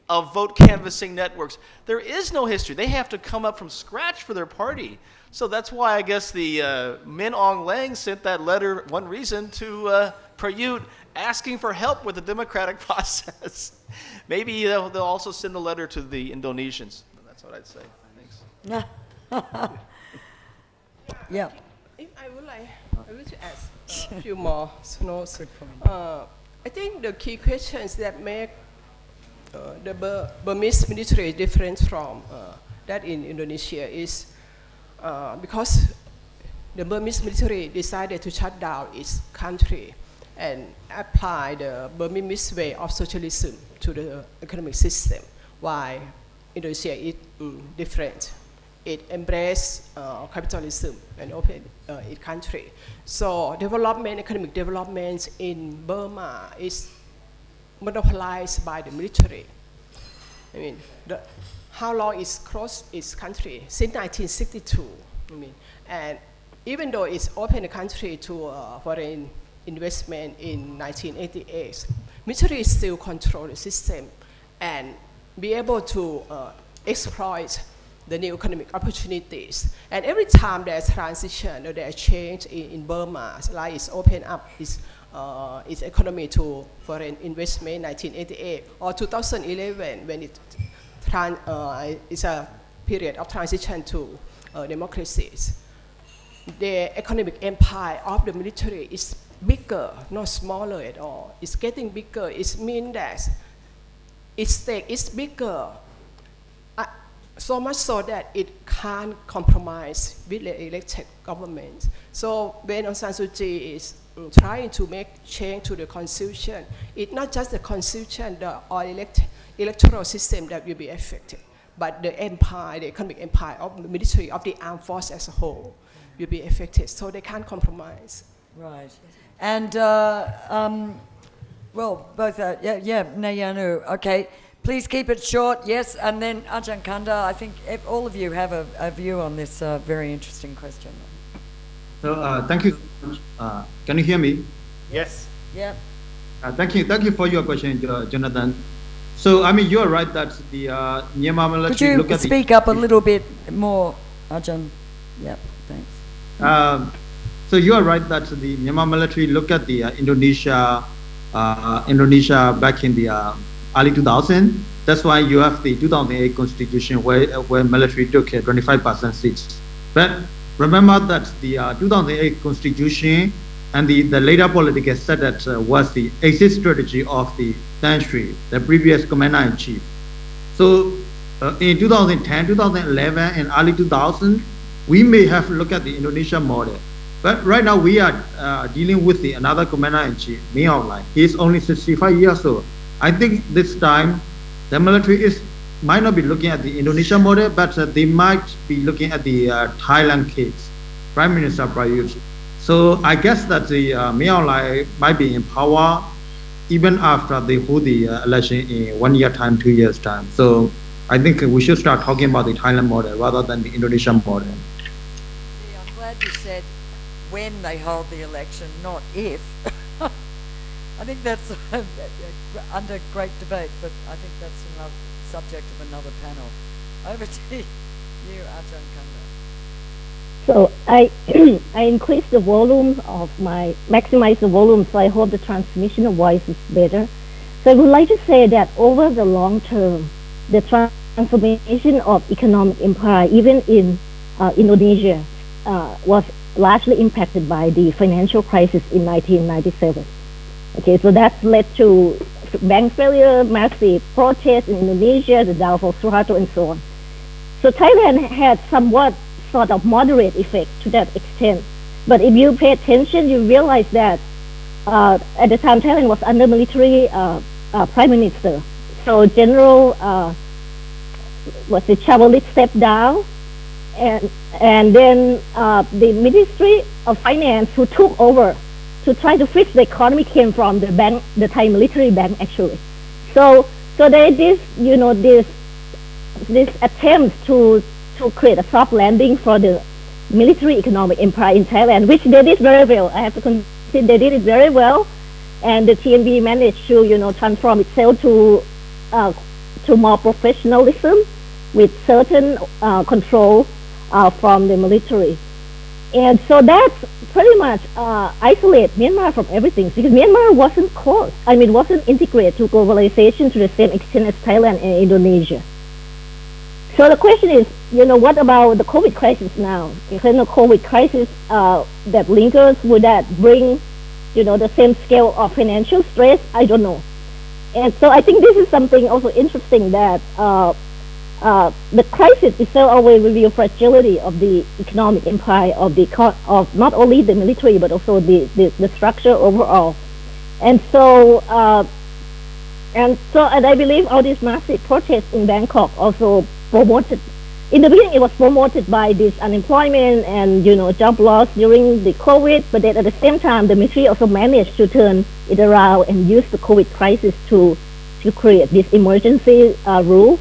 of vote canvassing networks. There is no history. They have to come up from scratch for their party. So that's why I guess the Min Aung Hlaing sent that letter, one reason, to Prayut asking for help with the democratic process. Maybe they'll also send a letter to the Indonesians. That's what I'd say. Thanks. Yeah. I would to ask a few more notes. I think the key questions that make the Burmese military different from that in Indonesia is because the Burmese military decided to shut down its country and apply the Burmese way of socialism to the economic system, while Indonesia is different. It embraced capitalism and opened its country. So economic development in Burma is monopolized by the military. I mean, how long it's closed its country? Since 1962. And even though it's opened the country to foreign investment in 1988, military still control the system and be able to exploit the new economic opportunities. And every time there's transition or there's change in Burma, like it's opened up its economy to foreign investment in 1988 or 2011 when it's a period of transition to democracies. The economic empire of the military is bigger, not smaller at all. It's getting bigger. It means that its stake is bigger, so much so that it can't compromise with the elected government. So when Aung San Suu Kyi is trying to make change to the constitution, it's not just the constitution or electoral system that will be affected, but the empire, the economic empire of the military, of the armed force as a whole will be affected. So they can't compromise. Right. And, well, both, Nayanu, okay. Please keep it short, yes, and then Ajahn Khanda, I think all of you have a view on this very interesting question. So thank you. Can you hear me? Yes. Yeah. Thank you for your question, Jonathan. So I mean, you are right that the Myanmar military. Could you speak up a little bit more, Ajahn? Yeah, thanks. So you are right that the Myanmar military look at the Indonesia back in the early 2000. That's why you have the 2008 constitution where military took 25% seats. But remember that the 2008 constitution and the later political setup was the exit strategy of the century, the previous commander-in-chief. So in 2010, 2011, and early 2000, we may have looked at the Indonesia model. But right now we are dealing with another commander-in-chief, Min Aung Hlaing. He is only 65 years old. I think this time the military might not be looking at the Indonesia model, but they might be looking at the Thailand case, Prime Minister Prayut. So I guess that the Min Aung Hlaing might be in power even after they hold the election in 1 year time, 2 years time. So I think we should start talking about the Thailand model rather than the Indonesian model. Yeah, I'm glad you said when they hold the election, not if. I think that's under great debate, but I think that's another subject of another panel. Over to you, Ajahn Khanda. So I I increased the volume of maximize the volume, so I hope the transmission of voice is better. So I would like to say that over the long term, the transformation of economic empire, even in Indonesia, was largely impacted by the financial crisis in 1997. Okay, so that led to bank failure, massive protests in Indonesia, the downfall of Suharto, and so on. So Thailand had somewhat sort of moderate effect to that extent. But if you pay attention, you realize that at the time Thailand was under military prime minister. So General Chavalit stepped down, and then the Ministry of Finance who took over to try to fix the economy came from the bank, the Thai military bank actually. So there is this attempt to create a soft landing for the military economic empire in Thailand, which they did very well. I have to concede they did it very well, and the TNB managed to transform itself to more professionalism with certain control from the military. And so that's pretty much isolate Myanmar from everything, because Myanmar wasn't integrated to globalization to the same extent as Thailand and Indonesia. So the question is, what about the COVID crisis now? If the COVID crisis that lingers, would that bring, the same scale of financial stress? I don't know. And so I think this is something also interesting, that the crisis itself always reveals fragility of the economic empire of not only the military but also the structure overall. And I believe all these massive protests in Bangkok also promoted. In the beginning, it was promoted by this unemployment and job loss during the COVID. But then at the same time, the military also managed to turn it around and use the COVID crisis to create this emergency rule.